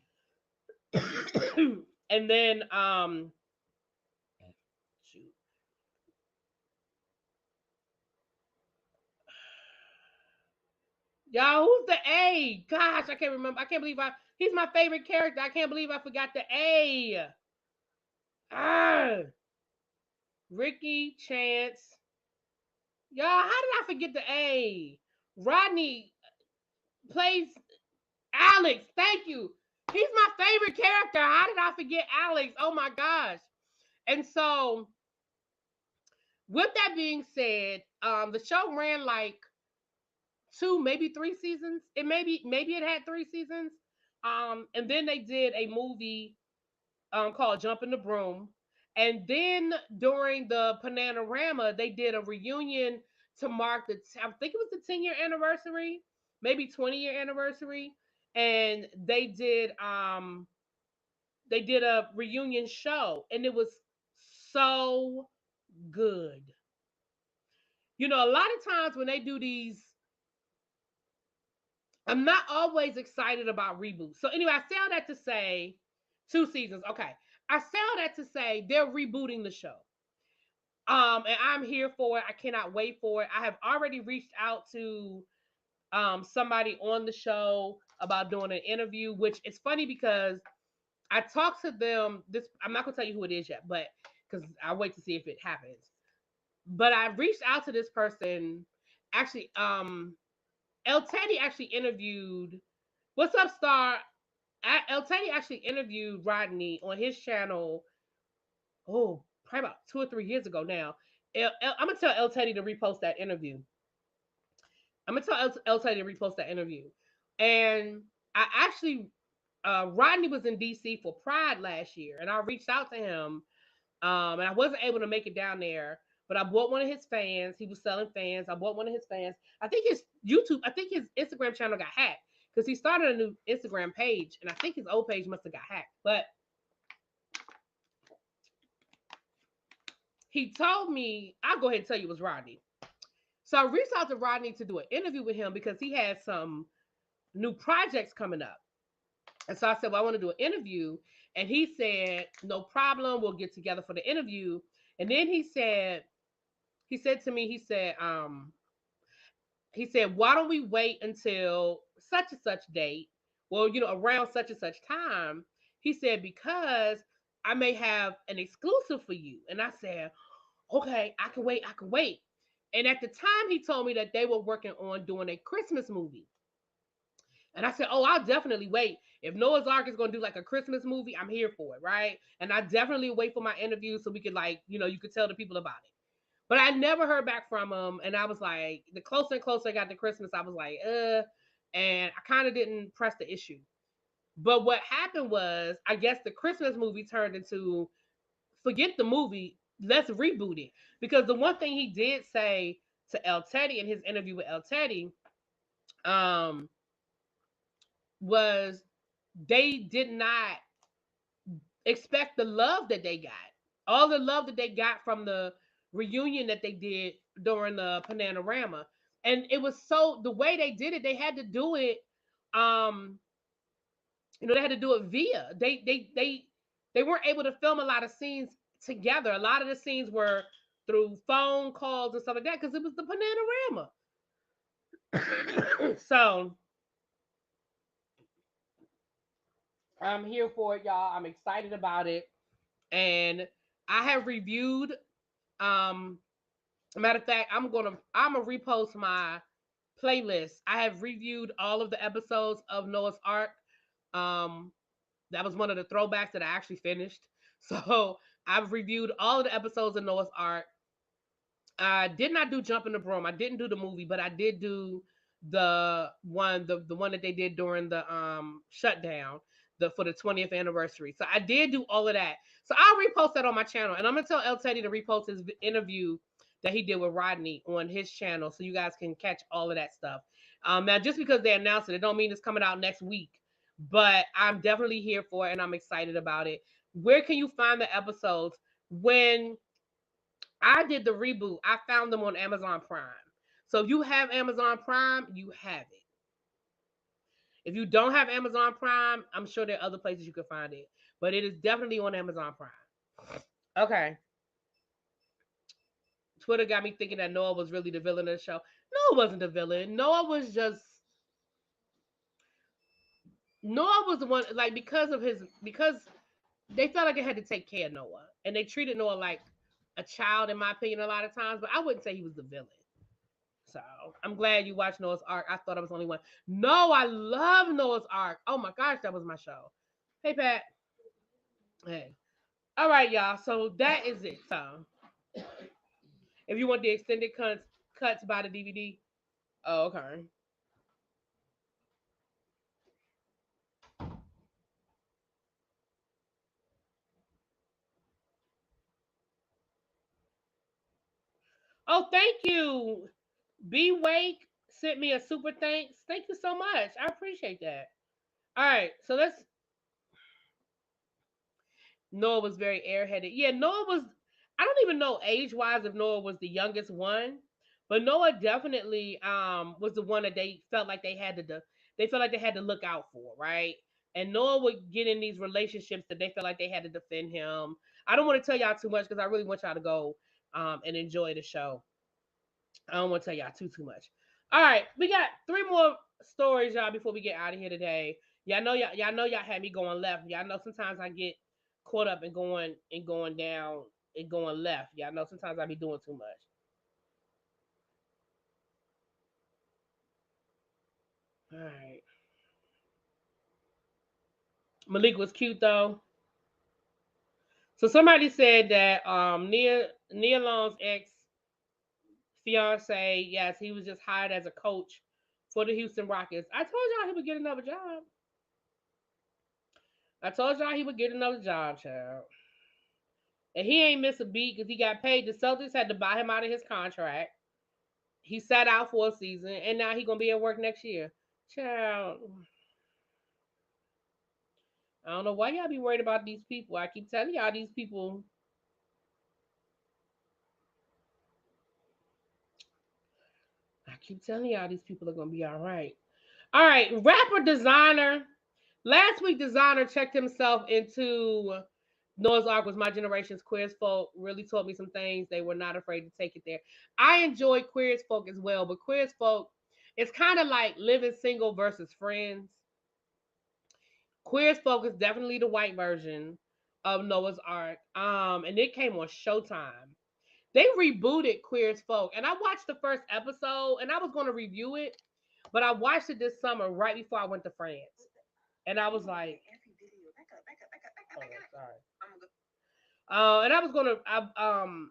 And then shoot. Y'all, who's the A? Gosh, I can't remember. I can't believe he's my favorite character. I can't believe I forgot the A. Ah. Ricky, Chance. Y'all, how did I forget the A? Rodney plays Alex. Thank you. He's my favorite character. How did I forget Alex? Oh my gosh. And so, with that being said, the show ran like two, maybe three seasons. Maybe it had three seasons. And then they did a movie called Jump in the Broom. And then during the Panorama, they did a reunion to mark I think it was the 10-year anniversary, maybe 20-year anniversary. And they did a reunion show and it was so good. You know, a lot of times when they do these, I'm not always excited about reboots. So anyway, I say all that to say two seasons. Okay. I say all that to say they're rebooting the show. And I'm here for it. I cannot wait for it. I have already reached out to somebody on the show about doing an interview, which is funny because I talked to them. This I'm not gonna tell you who it is yet, but because I'll wait to see if it happens. But I reached out to this person. Actually, El Teddy actually interviewed. What's up, Star? El Teddy actually interviewed Rodney on his channel. Oh, probably about 2 or 3 years ago now. I'm gonna tell El Teddy to repost that interview. I'm gonna tell El Teddy to repost that interview. And I actually, Rodney was in DC for Pride last year, and I reached out to him, and I wasn't able to make it down there. But I bought one of his fans. He was selling fans. I bought one of his fans. I think his YouTube, I think his Instagram channel got hacked because he started a new Instagram page, and I think his old page must have got hacked. But he told me, I'll go ahead and tell you it was Rodney. So I reached out to Rodney to do an interview with him because he had some new projects coming up. And so I said, well, I want to do an interview. And he said, no problem. We'll get together for the interview. And then he said to me, he said, why don't we wait until such and such date? Well, you know, around such and such time. He said, because I may have an exclusive for you. And I said, okay, I can wait. I can wait. And at the time, he told me that they were working on doing a Christmas movie. And I said, oh, I'll definitely wait. If Noah's Ark is going to do like a Christmas movie, I'm here for it, right? And I definitely wait for my interview so we could like, you know, you could tell the people about it. But I never heard back from him. And I was like, the closer and closer I got to Christmas, I was like, and I kind of didn't press the issue. But what happened was, I guess the Christmas movie turned into forget the movie, let's reboot it. Because the one thing he did say to El Teddy in his interview with El Teddy, um, was they did not expect the love that they got. All the love that they got from the reunion that they did during the Panorama. And it was so the way they did it, they had to do it, um, they had to do it via. They weren't able to film a lot of scenes together. A lot of the scenes were through phone calls and stuff like that because it was the Panorama. So I'm here for it, y'all. I'm excited about it. And I have reviewed, matter of fact, I'm gonna repost my playlist. I have reviewed all of the episodes of Noah's Ark. Um, that was one of the throwbacks that I actually finished. So I've reviewed all of the episodes of Noah's Ark. I did not do Jump in the Broom. I didn't do the movie, but I did do the one that they did during the shutdown, for the 20th anniversary. So I did do all of that. So I'll repost that on my channel, and I'm gonna tell El Teddy to repost his interview that he did with Rodney on his channel, so you guys can catch all of that stuff. Now, just because they announced it, it don't mean it's coming out next week, but I'm definitely here for it, and I'm excited about it. Where can you find the episodes? When I did the reboot, I found them on Amazon Prime. So if you have Amazon Prime, you have it. If you don't have Amazon Prime, I'm sure there are other places you can find it, but it is definitely on Amazon Prime. Okay. Twitter got me thinking that Noah was really the villain of the show. Noah wasn't the villain. Noah was the one, like, because they felt like they had to take care of Noah, and they treated Noah like a child, in my opinion, a lot of times, but I wouldn't say he was the villain. So I'm glad you watched Noah's Ark. I thought I was the only one. No, I love Noah's Ark. Oh my gosh, that was my show. Hey Pat. Hey. All right, y'all. So that is it. So if you want the extended cuts by the DVD. Oh, okay. Oh, thank you. B Wake sent me a super thanks. Thank you so much. I appreciate that. All right, so let's. Noah was very airheaded. Yeah, Noah was. I don't even know age wise if Noah was the youngest one, but Noah definitely was the one that they felt like they had to they felt like they had to look out for, right? And Noah would get in these relationships that they felt like they had to defend him. I don't want to tell y'all too much because I really want y'all to go and enjoy the show. I don't want to tell y'all too much. All right, we got three more stories, y'all, before we get out of here today. Y'all know y'all had me going left. Y'all know sometimes I get caught up in going down and going left. Y'all know sometimes I be doing too much. All right. Malik was cute though. So somebody said that Nia Long's ex fiance, yes, he was just hired as a coach for the Houston Rockets. I told y'all he would get another job. I told y'all he would get another job, child. And he ain't miss a beat because he got paid. The Celtics had to buy him out of his contract. He sat out for a season, and now he gonna be at work next year. Child, I don't know why y'all be worried about these people. I keep telling y'all these people. I keep telling y'all these people are gonna be all right. All right, rapper Desiigner. Last week, Desiigner checked himself into Noah's Ark was my generation's queer as folk. Really taught me some things. They were not afraid to take it there. I enjoy queer as folk as well, but queer as folk, it's kind of like living single versus friends. Queer as folk is definitely the white version of Noah's Ark. And it came on Showtime. They rebooted Queer as Folk, and I watched the first episode, and I was going to review it, but I watched it this summer right before I went to France, and I was like, oh, sorry. And I was gonna,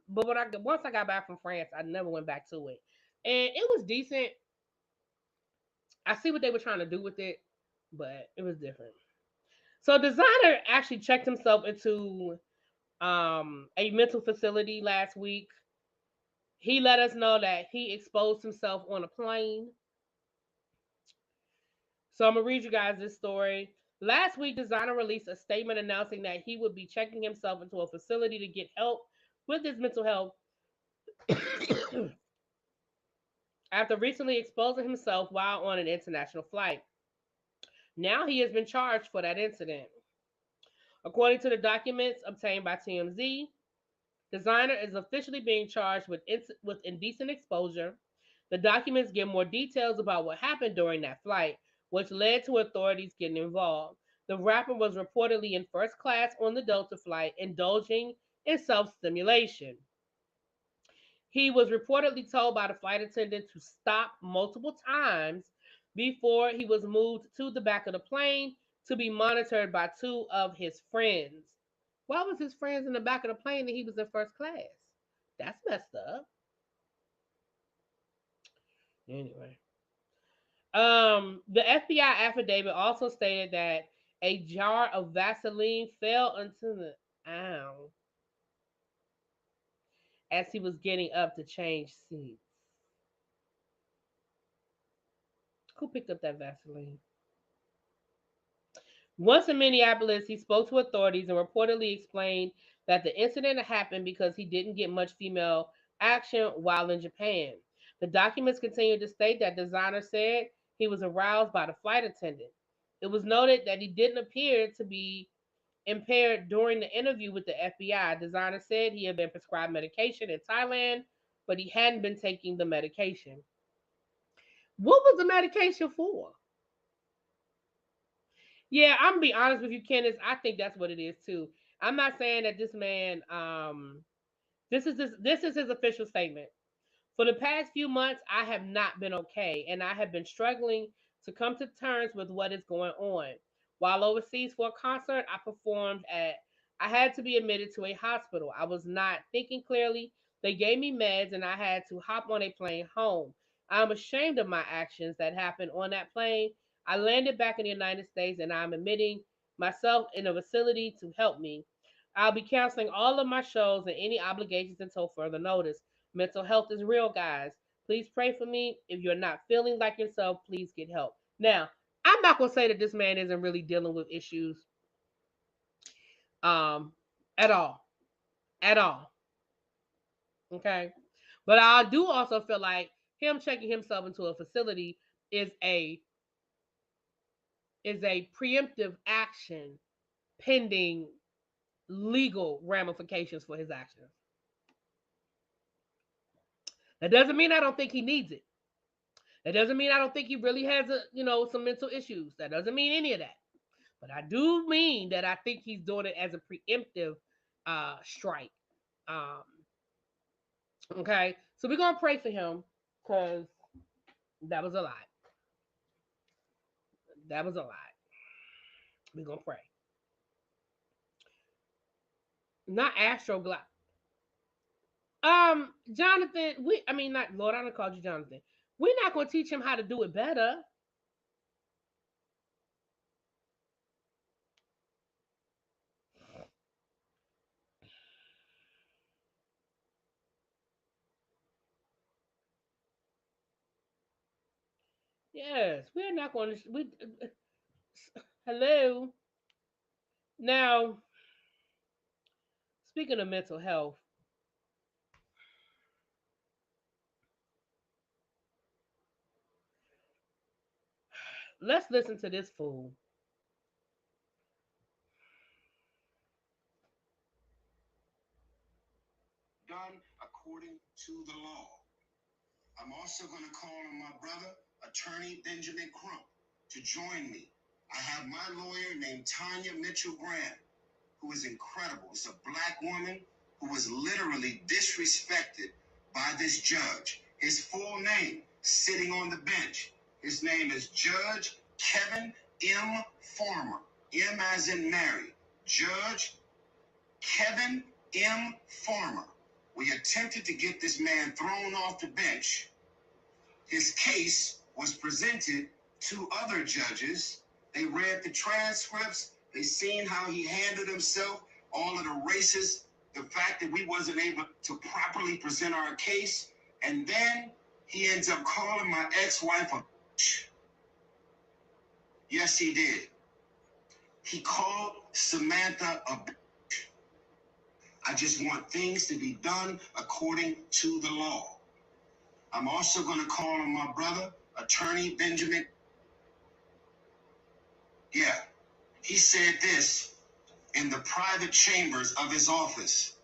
but when I once I got back from France, I never went back to it, and it was decent. I see what they were trying to do with it, but it was different. So, Designer actually checked himself into a mental facility last week. He let us know that he exposed himself on a plane. So I'm gonna read you guys this story. Last week, Designer released a statement announcing that he would be checking himself into a facility to get help with his mental health after recently exposing himself while on an international flight. Now he has been charged for that incident. According to the documents obtained by TMZ, Designer is officially being charged with indecent exposure. The documents give more details about what happened during that flight, which led to authorities getting involved. The rapper was reportedly in first class on the Delta flight, indulging in self stimulation. He was reportedly told by the flight attendant to stop multiple times before he was moved to the back of the plane to be monitored by two of his friends. Why was his friends in the back of the plane and he was in first class? That's messed up. Anyway. The FBI affidavit also stated that a jar of Vaseline fell into the ow as he was getting up to change seats. Who picked up that Vaseline? Once in Minneapolis, he spoke to authorities and reportedly explained that the incident happened because he didn't get much female action while in Japan. The documents continued to state that Designer said he was aroused by the flight attendant. It was noted that he didn't appear to be impaired during the interview with the FBI. Designer said he had been prescribed medication in Thailand, but he hadn't been taking the medication. What was the medication for? Yeah, I'm gonna be honest with you, Kenneth. I think that's what it is too. I'm not saying that this man This is his official statement. For the past few months, I have not been okay, and I have been struggling to come to terms with what is going on. While overseas for a concert I had to be admitted to a hospital. I was not thinking clearly. They gave me meds, and I had to hop on a plane home. I'm ashamed of my actions that happened on that plane. I landed back in the United States, and I'm admitting myself in a facility to help me. I'll be canceling all of my shows and any obligations until further notice. Mental health is real, guys. Please pray for me. If you're not feeling like yourself, please get help. Now, I'm not gonna say that this man isn't really dealing with issues, um, at all, at all. Okay, but I do also feel like him checking himself into a facility is a preemptive action pending legal ramifications for his actions. That doesn't mean I don't think he needs it. That doesn't mean I don't think he really has some mental issues. That doesn't mean any of that. But I do mean that I think he's doing it as a preemptive strike. Um, okay, so we're gonna pray for him because that was a lot. That was a lot. We're gonna pray. Not Astro Glock. Jonathan, I mean not Lord, I don't call you Jonathan. We're not gonna teach him how to do it better. Yes, we're not going to. Hello. Now, speaking of mental health, let's listen to this fool. Done according to the law. I'm also going to call on my brother, attorney Benjamin Crump, to join me. I have my lawyer named Tanya Mitchell Graham, who is incredible. It's a black woman who was literally disrespected by this judge. His full name, sitting on the bench. His name is Judge Kevin M. Farmer. M as in Mary. Judge Kevin M. Farmer. We attempted to get this man thrown off the bench. His case was presented to other judges. They read the transcripts. They seen how he handled himself, all of the racist, the fact that we wasn't able to properly present our case. And then he ends up calling my ex-wife a bitch. Yes, he did. He called Samantha a bitch. I just want things to be done according to the law. I'm also going to call on my brother, attorney Benjamin. Yeah, he said this in the private chambers of his office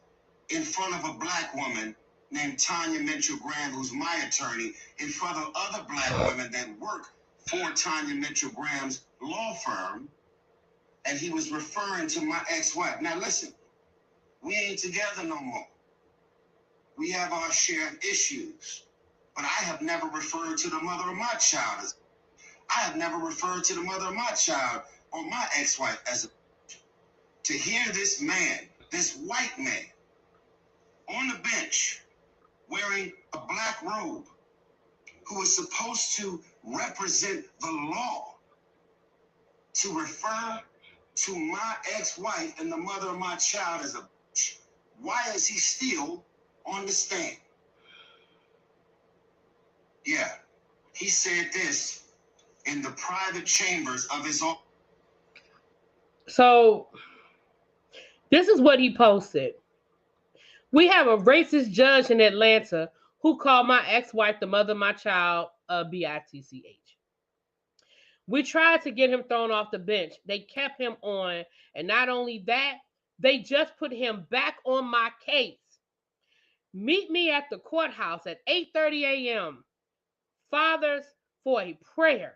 in front of a black woman named Tanya Mitchell Graham, who's my attorney, in front of other black women that work for Tanya Mitchell Graham's law firm. And he was referring to my ex-wife. Now listen, we ain't together no more. We have our share of issues. But I have never referred to the mother of my child as. I have never referred to the mother of my child or my ex-wife as a. To hear this man, this white man, on the bench, wearing a black robe, who is supposed to represent the law, to refer to my ex-wife and the mother of my child as a. Why is he still on the stand? Yeah, he said this in the private chambers of his own. So, this is what he posted. We have a racist judge in Atlanta who called my ex-wife the mother of my child a bitch. We tried to get him thrown off the bench. They kept him on, and not only that, they just put him back on my case. Meet me at the courthouse at 8:30 a.m. Fathers, for a prayer.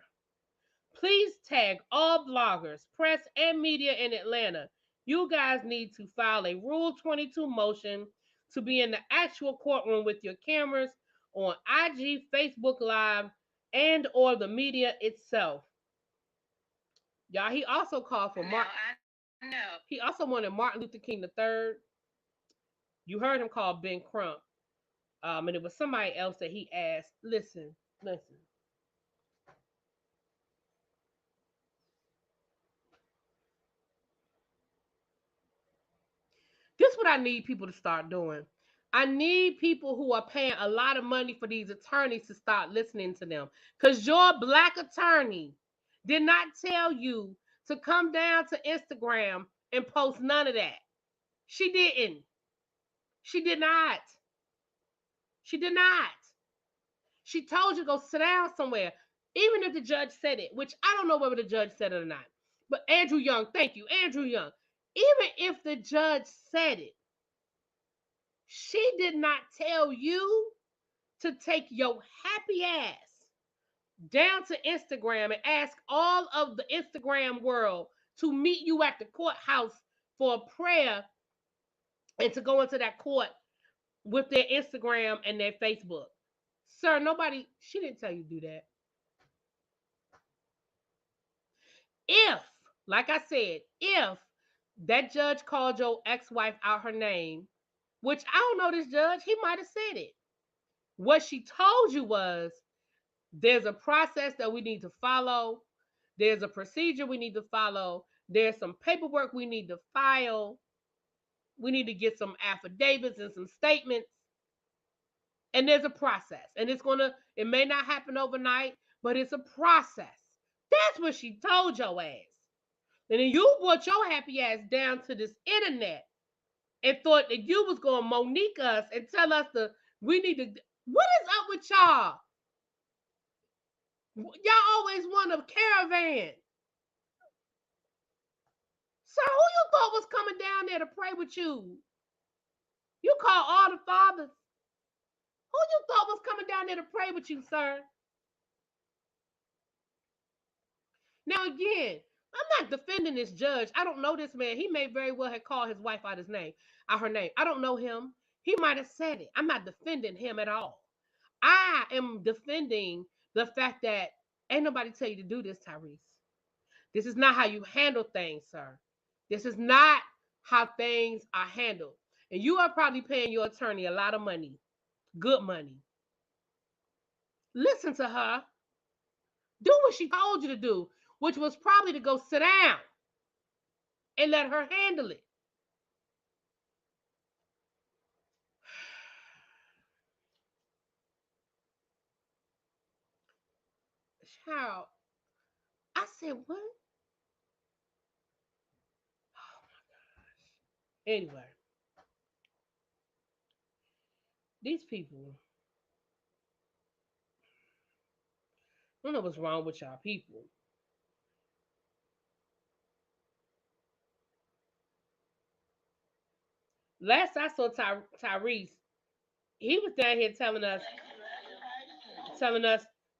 Please tag all bloggers, press, and media in Atlanta. You guys need to file a Rule 22 motion to be in the actual courtroom with your cameras on IG, Facebook Live, and or the media itself. Y'all, he also called for Martin. He also wanted Martin Luther King III. You heard him call Ben Crump. And it was somebody else that he asked, listen. This is what I need people to start doing. I need people who are paying a lot of money for these attorneys to start listening to them. Because your black attorney did not tell you to come down to Instagram and post none of that. She didn't. She did not. She did not. She told you to go sit down somewhere. Even if the judge said it, which I don't know whether the judge said it or not. But Andrew Young, thank you, Andrew Young. Even if the judge said it, she did not tell you to take your happy ass down to Instagram and ask all of the Instagram world to meet you at the courthouse for a prayer and to go into that court with their Instagram and their Facebook. Sir, she didn't tell you to do that. If, like I said, if that judge called your ex-wife out her name, which I don't know this judge, he might have said it. What she told you was, there's a process that we need to follow. There's a procedure we need to follow. There's some paperwork we need to file. We need to get some affidavits and some statements. And there's a process. And it may not happen overnight, but it's a process. That's what she told your ass. And then you brought your happy ass down to this internet and thought that you was going to Monique us and tell us we need to. What is up with y'all? Y'all always want a caravan. Sir, who you thought was coming down there to pray with you? You call all the fathers. Who you thought was coming down there to pray with you, sir? Now again, I'm not defending this judge. I don't know this man. He may very well have called his wife out her name. I don't know him. He might have said it. I'm not defending him at all. I am defending the fact that ain't nobody tell you to do this, Tyrese. This is not how you handle things, sir. This is not how things are handled. And you are probably paying your attorney a lot of money, good money. Listen to her. Do what she told you to do, which was probably to go sit down and let her handle it. Child, I said, what? Oh my gosh. Anyway, these people, I don't know what's wrong with y'all people. Last I saw Tyrese, he was down here telling us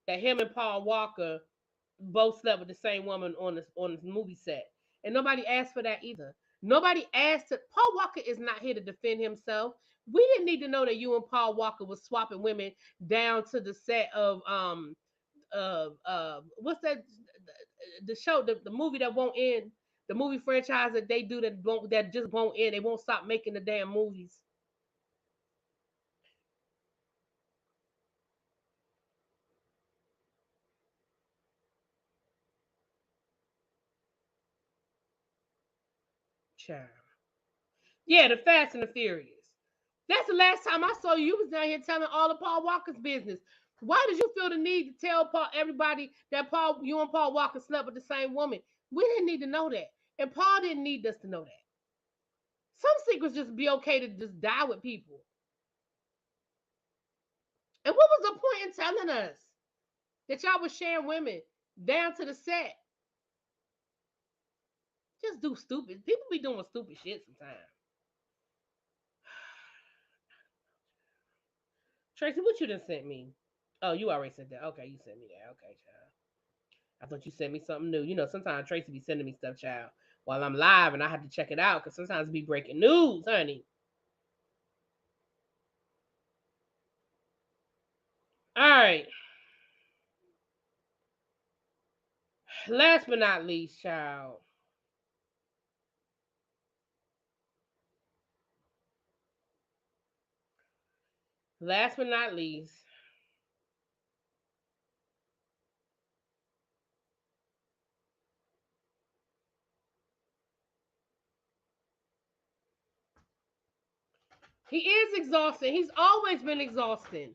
that him and Paul Walker both slept with the same woman on this movie set, and nobody asked for that either. Nobody asked. Paul Walker is not here to defend himself. We didn't need to know that you and Paul Walker was swapping women down to the set of what's that, the show, the movie that won't end, the movie franchise that they do that just won't end. They won't stop making the damn movies. Child. Yeah, the Fast and the Furious. That's the last time I saw you. You was down here telling all of Paul Walker's business. Why did you feel the need to tell everybody that you and Paul Walker slept with the same woman? We didn't need to know that. And Paul didn't need us to know that. Some secrets just be okay to just die with people. And what was the point in telling us that y'all was sharing women down to the set? Just do stupid. People be doing stupid shit sometimes. Tracy, what you done sent me? Oh, you already sent that. Okay, you sent me that. Okay, child. I thought you sent me something new. You know, sometimes Tracy be sending me stuff, child, while I'm live, and I have to check it out because sometimes it be breaking news, honey. All right. Last but not least, child. Last but not least, he is exhausting. He's always been exhausting.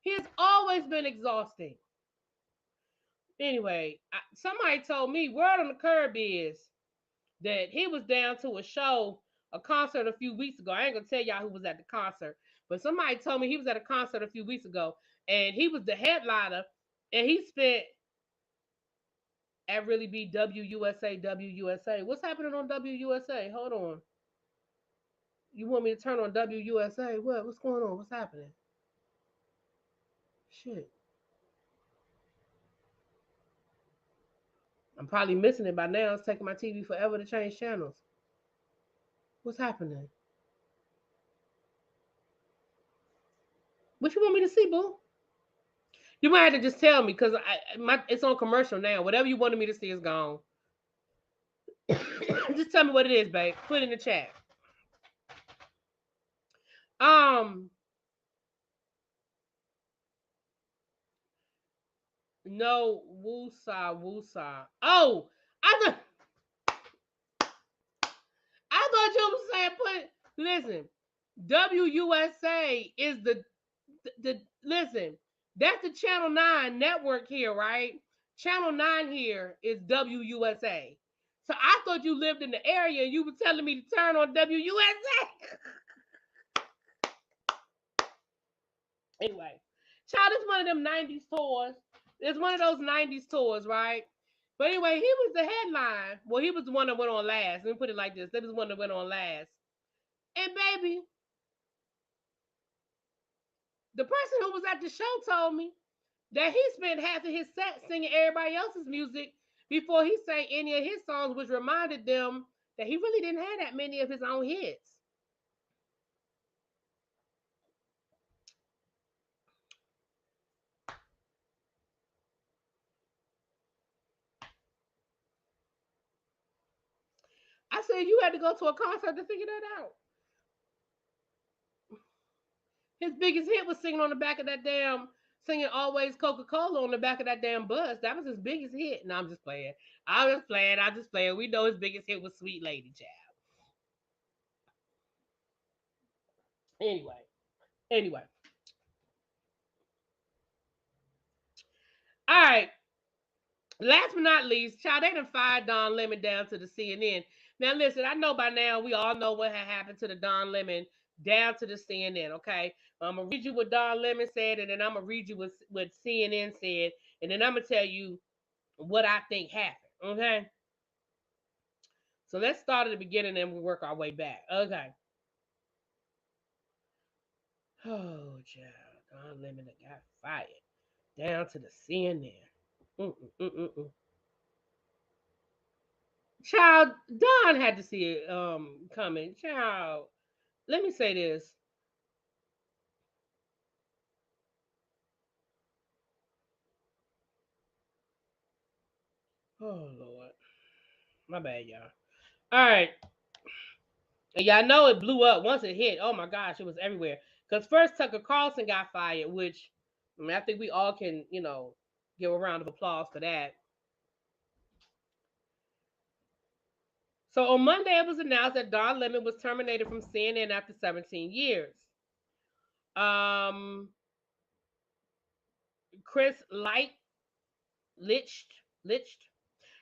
He has always been exhausting. Anyway, somebody told me word on the curb is that he was down to a show, a concert a few weeks ago. I ain't gonna tell y'all who was at the concert, but somebody told me he was at a concert a few weeks ago, and he was the headliner, and he spent at really be WUSA, WUSA. What's happening on WUSA? Hold on. You want me to turn on WUSA? What? What's going on? What's happening? Shit. I'm probably missing it by now. It's taking my TV forever to change channels. What's happening? What you want me to see, boo? You might have to just tell me because it's on commercial now. Whatever you wanted me to see is gone. Just tell me what it is, babe. Put it in the chat. Um, no, woosah. Oh, I thought you were saying put. Listen, WUSA is the listen. That's the Channel 9 network here, right? Channel 9 here is WUSA. So I thought you lived in the area and you were telling me to turn on WUSA. Anyway, child, it's one of them 90s tours. It's one of those 90s tours, right? But anyway, he was the headline. Well, he was the one that went on last. Let me put it like this. That was the one that went on last. And baby, the person who was at the show told me that he spent half of his set singing everybody else's music before he sang any of his songs, which reminded them that he really didn't have that many of his own hits. I said, you had to go to a concert to figure that out. His biggest hit was singing on the back of that damn, singing Always Coca-Cola on the back of that damn bus. That was his biggest hit. No, I'm just playing. I'm just playing. We know his biggest hit was Sweet Lady Child. Anyway, anyway. All right. Last but not least, child, they done fired Don Lemon down to the CNN. Now, listen, I know by now we all know what had happened to the Don Lemon down to the CNN, okay? I'm going to read you what Don Lemon said, and then I'm going to read you what CNN said, and then I'm going to tell you what I think happened, okay? So let's start at the beginning and we'll work our way back. Okay. Oh, child, Don Lemon got fired down to the CNN. Mm-mm-mm-mm. Child, Don had to see it coming. Child, let me say this. Oh Lord, my bad, y'all. All right, and y'all know it blew up once it hit. Oh my gosh, it was everywhere. Cause first Tucker Carlson got fired, which I think we all can, give a round of applause for that. So on Monday, it was announced that Don Lemon was terminated from CNN after 17 years. Um, Chris Licht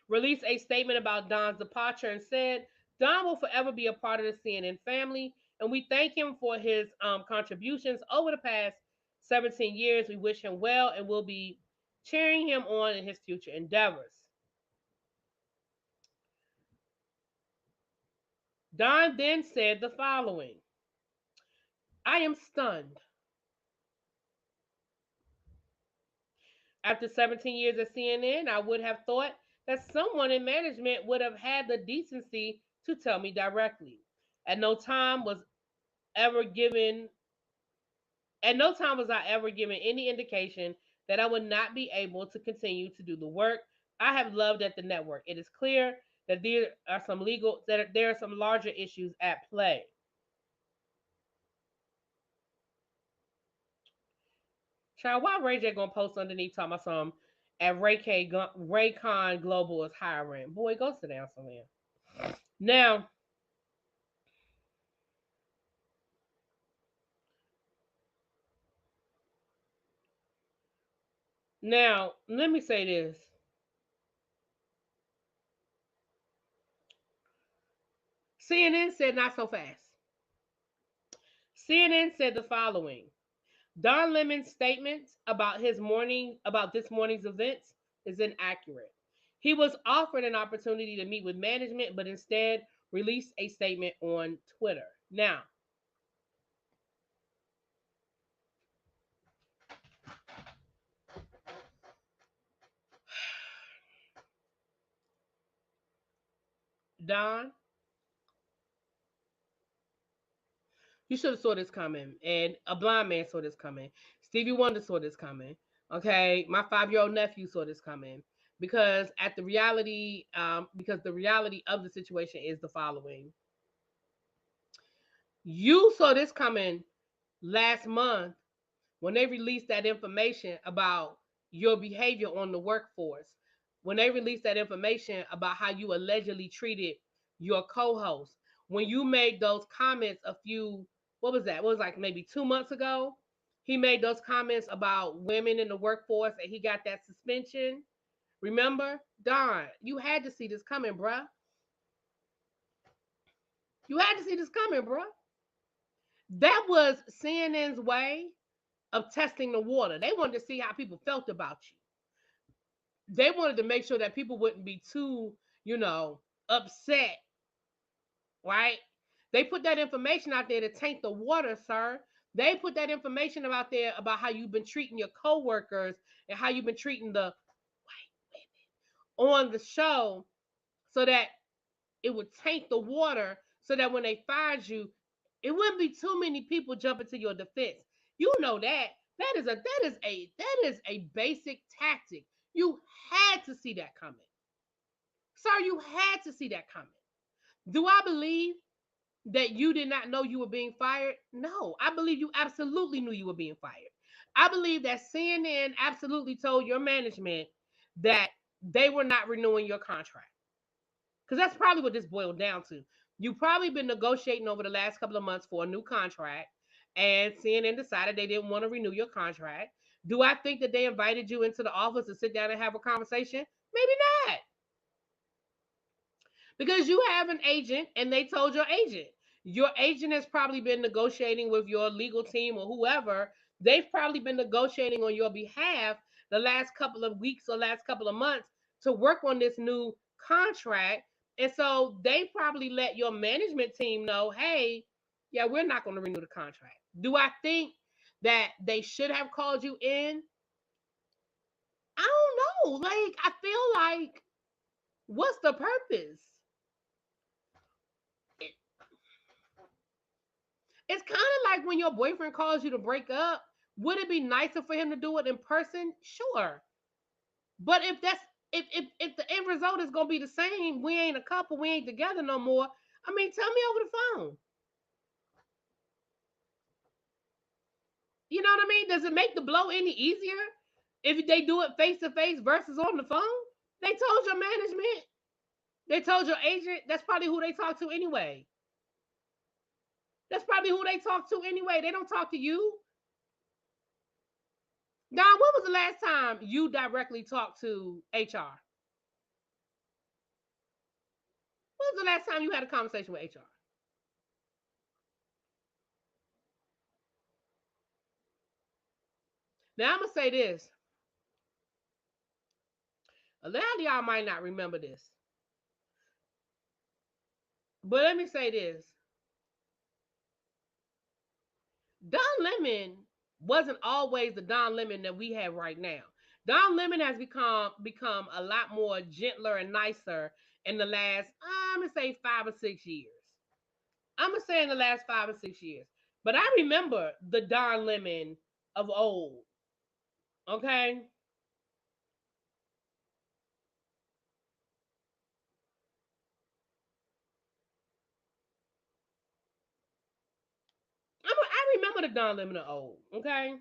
released a statement about Don's departure and said, Don will forever be a part of the CNN family, and we thank him for his contributions over the past 17 years. We wish him well and will be cheering him on in his future endeavors. Don then said the following: I am stunned. After 17 years at CNN, I would have thought that someone in management would have had the decency to tell me directly. At no time was ever given At no time was I ever given any indication that I would not be able to continue to do the work I have loved at the network. It is clear that there are some larger issues at play. Child, why Ray J gonna post underneath talking about some at Raycon Global is hiring? Boy, go sit down somewhere. Now, let me say this. CNN said not so fast. CNN said the following: Don Lemon's statements about this morning's events is inaccurate. He was offered an opportunity to meet with management, but instead released a statement on Twitter. Now, Don, you should have saw this coming, and a blind man saw this coming. Stevie Wonder saw this coming. Okay, my 5-year-old nephew saw this coming because the reality of the situation is the following: you saw this coming last month when they released that information about your behavior on the workforce, when they released that information about how you allegedly treated your co-host, when you made those comments what was that? What was like maybe 2 months ago? He made those comments about women in the workforce and he got that suspension. Remember? Don, you had to see this coming, bruh. You had to see this coming, bruh. That was CNN's way of testing the water. They wanted to see how people felt about you. They wanted to make sure that people wouldn't be too, upset, right? They put that information out there to taint the water, sir. They put that information out there about how you've been treating your coworkers and how you've been treating the on the show so that it would taint the water so that when they fired you, it wouldn't be too many people jumping to your defense. You know that. That is a basic tactic. You had to see that coming. Sir, you had to see that coming. Do I believe that you did not know you were being fired? No, I believe you absolutely knew you were being fired. I believe that CNN absolutely told your management that they were not renewing your contract. Because that's probably what this boiled down to. You've probably been negotiating over the last couple of months for a new contract, and CNN decided they didn't want to renew your contract. Do I think that they invited you into the office to sit down and have a conversation? Maybe not. Because you have an agent and they told your agent. Your agent has probably been negotiating with your legal team or whoever. They've probably been negotiating on your behalf the last couple of weeks or last couple of months to work on this new contract. And so they probably let your management team know, hey, yeah, we're not going to renew the contract. Do I think that they should have called you in? I don't know. Like, I feel like, what's the purpose? It's kind of like when your boyfriend calls you to break up. Would it be nicer for him to do it in person? Sure. But if the end result is gonna be the same, we ain't a couple, we ain't together no more. I mean, tell me over the phone. You know what I mean? Does it make the blow any easier if they do it face to face versus on the phone? They told your management, they told your agent. That's probably who they talk to anyway. That's probably who they talk to anyway. They don't talk to you. Don, when was the last time you directly talked to HR? When was the last time you had a conversation with HR? Now I'm gonna say this. A lot of y'all might not remember this, but let me say this: Don Lemon wasn't always the Don Lemon that we have right now. Don Lemon has become a lot more gentler and nicer in the last, I'm gonna say 5 or 6 years. I'm gonna say in the last 5 or 6 years. But I remember the Don Lemon of old. Okay. I remember the Don Lemon of old. Okay.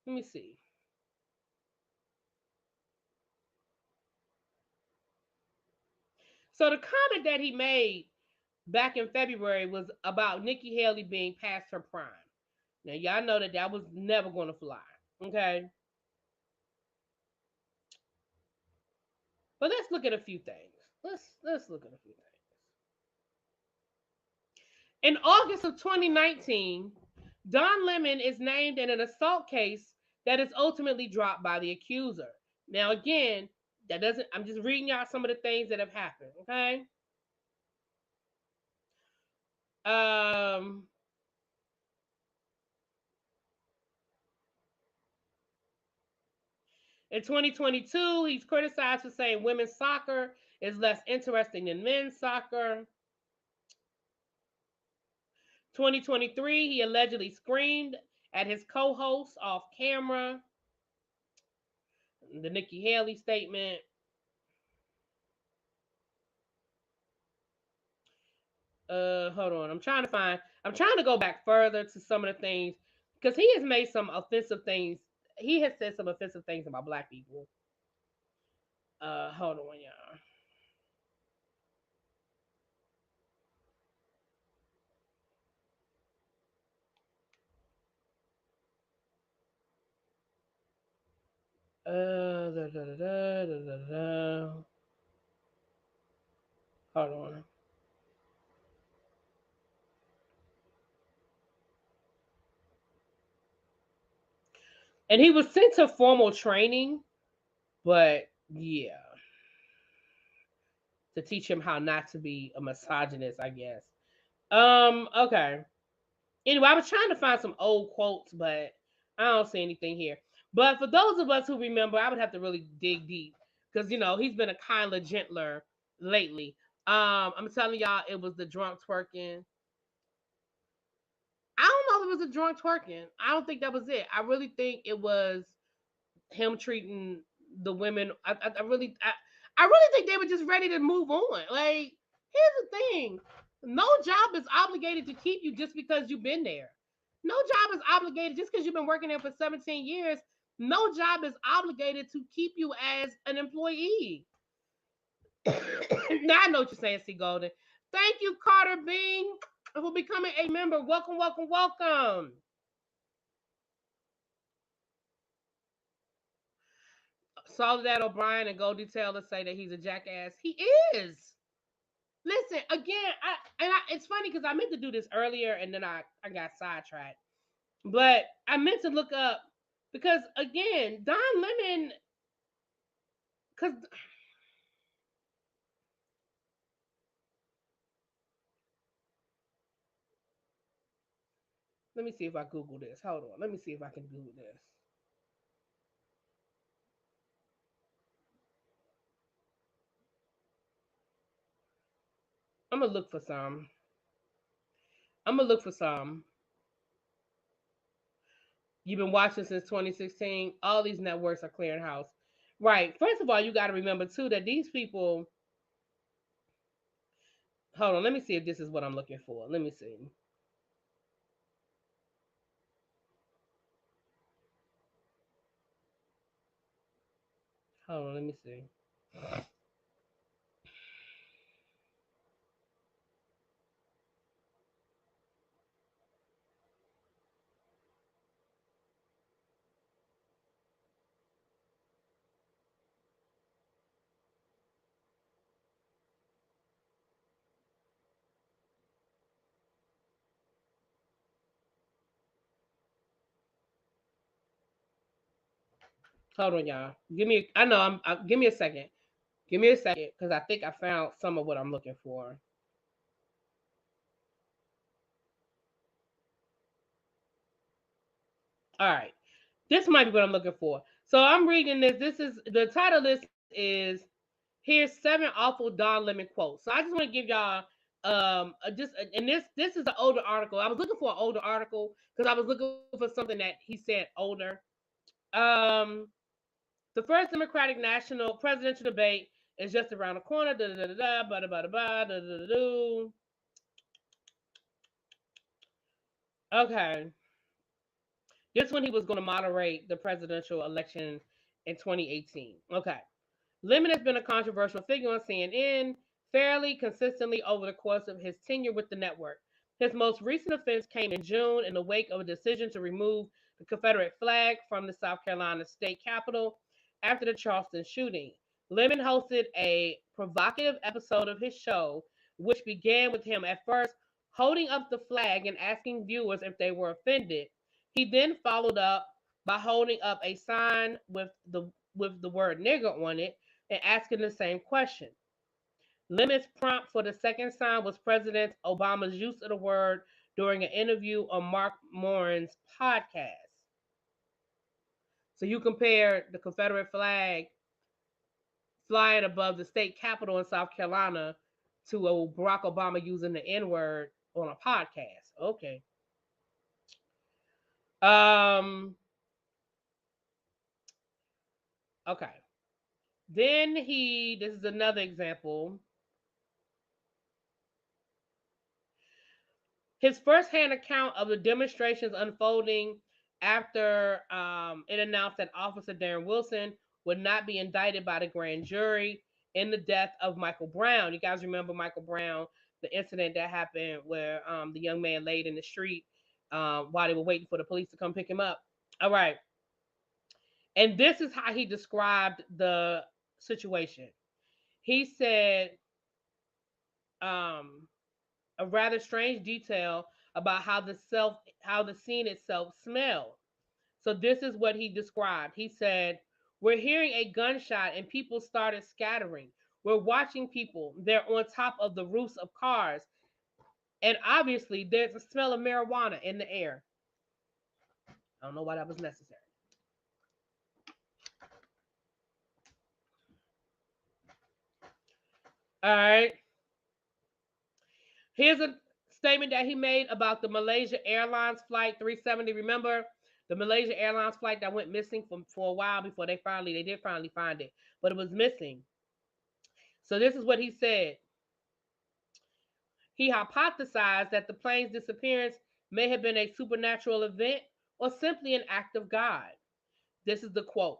Let me see. So the comment that he made back in February was about Nikki Haley being past her prime. Now y'all know that that was never going to fly. Okay. But let's look at a few things. Let's look at a few things. In August of 2019, Don Lemon is named in an assault case that is ultimately dropped by the accuser. Now, again, that doesn't, I'm just reading y'all some of the things that have happened, okay? Um, in 2022, he's criticized for saying women's soccer is less interesting than men's soccer. 2023, he allegedly screamed at his co host off camera. The Nikki Haley statement. Hold on. I'm trying to go back further to some of the things because he has made some offensive things. He has said some offensive things about black people. Hold on, y'all. Da, da, da, da, da, da, da. Hold on. And he was sent to formal training, but yeah, to teach him how not to be a misogynist, I guess. Okay. Anyway, I was trying to find some old quotes, but I don't see anything here. But for those of us who remember, I would have to really dig deep because he's been a kinder, gentler lately. I'm telling y'all, it was the drunk twerking. I don't know if it was a drunk twerking. I don't think that was it. I really think it was him treating the women. I really think they were just ready to move on. Like, here's the thing: no job is obligated to keep you just because you've been there. No job is obligated just because you've been working there for 17 years. No job is obligated to keep you as an employee. Now I know what you're saying, C. Golden. Thank you, Carter Bing, for becoming a member. Welcome, welcome, welcome. Soledad O'Brien and Goldie Taylor say that he's a jackass. He is. Listen, again, it's funny because I meant to do this earlier and then I got sidetracked. But I meant to look up because again, Don Lemon, because let me see if I Google this. Hold on. Let me see if I can Google this. I'm gonna look for some. I'm gonna look for some. You've been watching since 2016. All these networks are clearing house. Right. First of all, you got to remember too that these people. Hold on. Let me see if this is what I'm looking for. Let me see. Hold on. Let me see. Hold on, y'all. Give me. I know. Give me a second. Give me a second because I think I found some of what I'm looking for. All right. This might be what I'm looking for. So I'm reading this. This is the title of this is here's 7 awful Don Lemon quotes. So I just want to give y'all just and this is an older article. I was looking for an older article because I was looking for something that he said older. Um the first Democratic national presidential debate is just around the corner. Da da da da da da da da da da da. Okay. This one he was going to moderate the presidential election in 2018. Okay. Lemon has been a controversial figure on CNN fairly consistently over the course of his tenure with the network. His most recent offense came in June in the wake of a decision to remove the Confederate flag from the South Carolina state capitol after the Charleston shooting. Lemon hosted a provocative episode of his show, which began with him at first holding up the flag and asking viewers if they were offended. He then followed up by holding up a sign with the word nigger on it and asking the same question. Lemon's prompt for the second sign was President Obama's use of the word during an interview on Mark Morin's podcast. So you compare the Confederate flag flying above the state capitol in South Carolina to Barack Obama using the N word on a podcast. Okay. Um. Okay. Then he. This is another example. His firsthand account of the demonstrations unfolding after it announced that Officer Darren Wilson would not be indicted by the grand jury in the death of Michael Brown. You guys remember Michael Brown, the incident that happened where the young man laid in the street while they were waiting for the police to come pick him up. All right. And this is how he described the situation. He said, um, a rather strange detail about how the scene itself smelled. So this is what he described. He said, "We're hearing a gunshot and people started scattering. We're watching people. They're on top of the roofs of cars, and obviously there's a smell of marijuana in the air." I don't know why that was necessary. All right. Here's a statement that he made about the Malaysia Airlines flight 370. Remember the Malaysia Airlines flight that went missing for a while before they did finally find it, but it was missing. So this is what he said. He hypothesized that the plane's disappearance may have been a supernatural event or simply an act of God. This is the quote.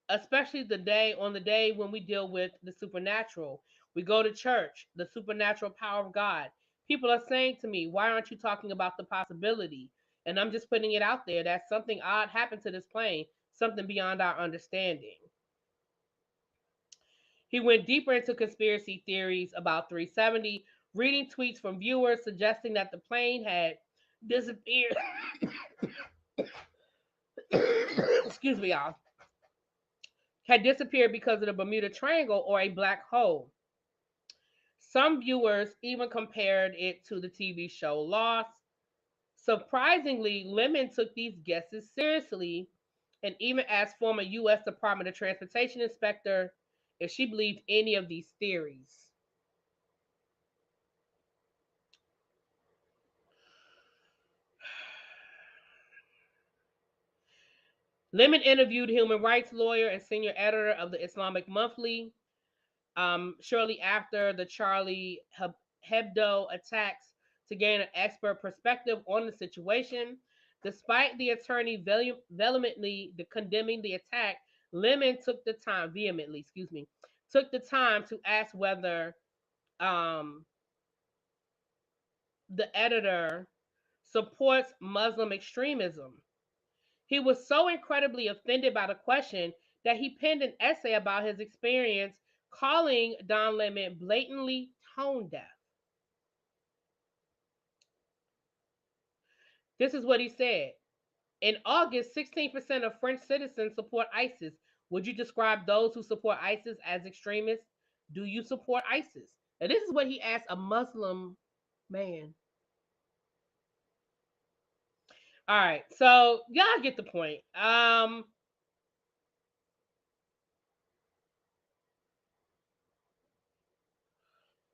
Especially the day when we deal with the supernatural. We go to church, the supernatural power of God. People are saying to me, "Why aren't you talking about the possibility?" And I'm just putting it out there that something odd happened to this plane, something beyond our understanding. He went deeper into conspiracy theories about 370, reading tweets from viewers suggesting that the plane had disappeared. Excuse me, y'all. Had disappeared because of the Bermuda Triangle or a black hole. Some viewers even compared it to the TV show Lost. Surprisingly, Lemon took these guesses seriously and even asked former U.S. Department of Transportation inspector if she believed any of these theories. Lemon interviewed human rights lawyer and senior editor of the Islamic Monthly shortly after the Charlie Hebdo attacks to gain an expert perspective on the situation. Despite the attorney vehemently condemning the attack, Lemon took the time vehemently, excuse me, took the time to ask whether um, the editor supports Muslim extremism. He was so incredibly offended by the question that he penned an essay about his experience, calling Don Lemon blatantly tone deaf. This is what he said. In August, 16% of French citizens support ISIS. Would you describe those who support ISIS as extremists? Do you support ISIS? And this is what he asked a Muslim man. All right, so y'all get the point.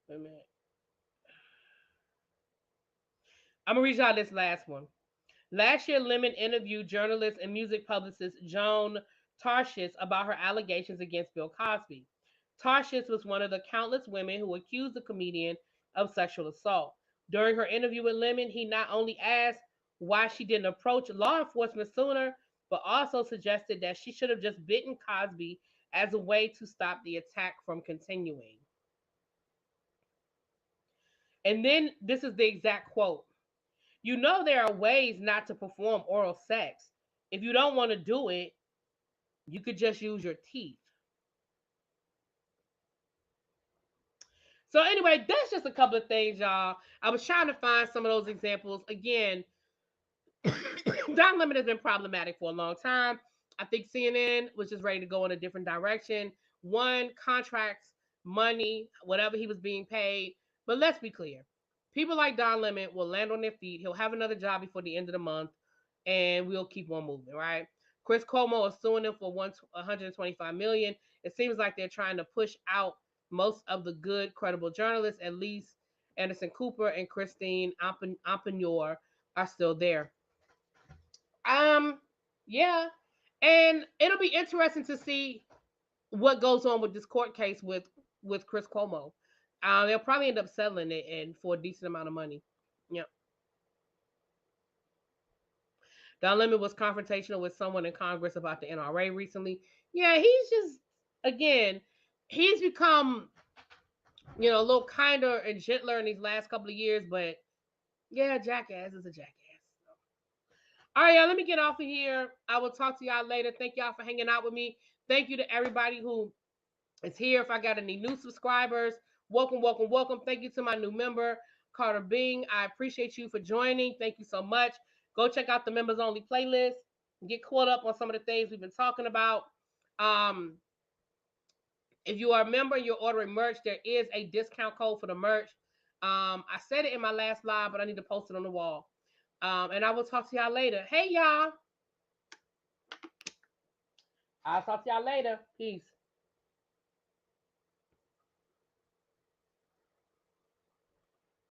Wait a minute. I'm gonna read y'all this last one. Last year, Lemon interviewed journalist and music publicist Joan Tarshish about her allegations against Bill Cosby. Tarshish was one of the countless women who accused the comedian of sexual assault. During her interview with Lemon, he not only asked why she didn't approach law enforcement sooner, but also suggested that she should have just bitten Cosby as a way to stop the attack from continuing. And then this is the exact quote. You know, there are ways not to perform oral sex. If you don't want to do it, you could just use your teeth. So anyway, that's just a couple of things, y'all. I was trying to find some of those examples. Again, Don Lemon has been problematic for a long time. I think CNN was just ready to go in a different direction. One, contracts, money, whatever he was being paid. But let's be clear. People like Don Lemon will land on their feet. He'll have another job before the end of the month, and we'll keep on moving, right? Chris Cuomo is suing him for 125 million. It seems like they're trying to push out most of the good, credible journalists. At least Anderson Cooper and Christine Ampenior are still there. Um, yeah, and it'll be interesting to see what goes on with this court case with Chris Cuomo. They'll probably end up settling it and for a decent amount of money. Yeah, Don Lemon was confrontational with someone in Congress about the NRA recently. Yeah, he's just again, he's become a little kinder and gentler in these last couple of years, but yeah, jackass is a jackass. All right, y'all, let me get off of here. I will talk to y'all later. Thank y'all for hanging out with me. Thank you to everybody who is here. If I got any new subscribers, welcome, welcome, welcome. Thank you to my new member, Carter Bing. I appreciate you for joining. Thank you so much. Go check out the members only playlist. Get caught up on some of the things we've been talking about. Um, if you are a member and you're ordering merch, there is a discount code for the merch. I said it in my last live, but I need to post it on the wall. And I will talk to y'all later. Hey, y'all. I'll talk to y'all later. Peace.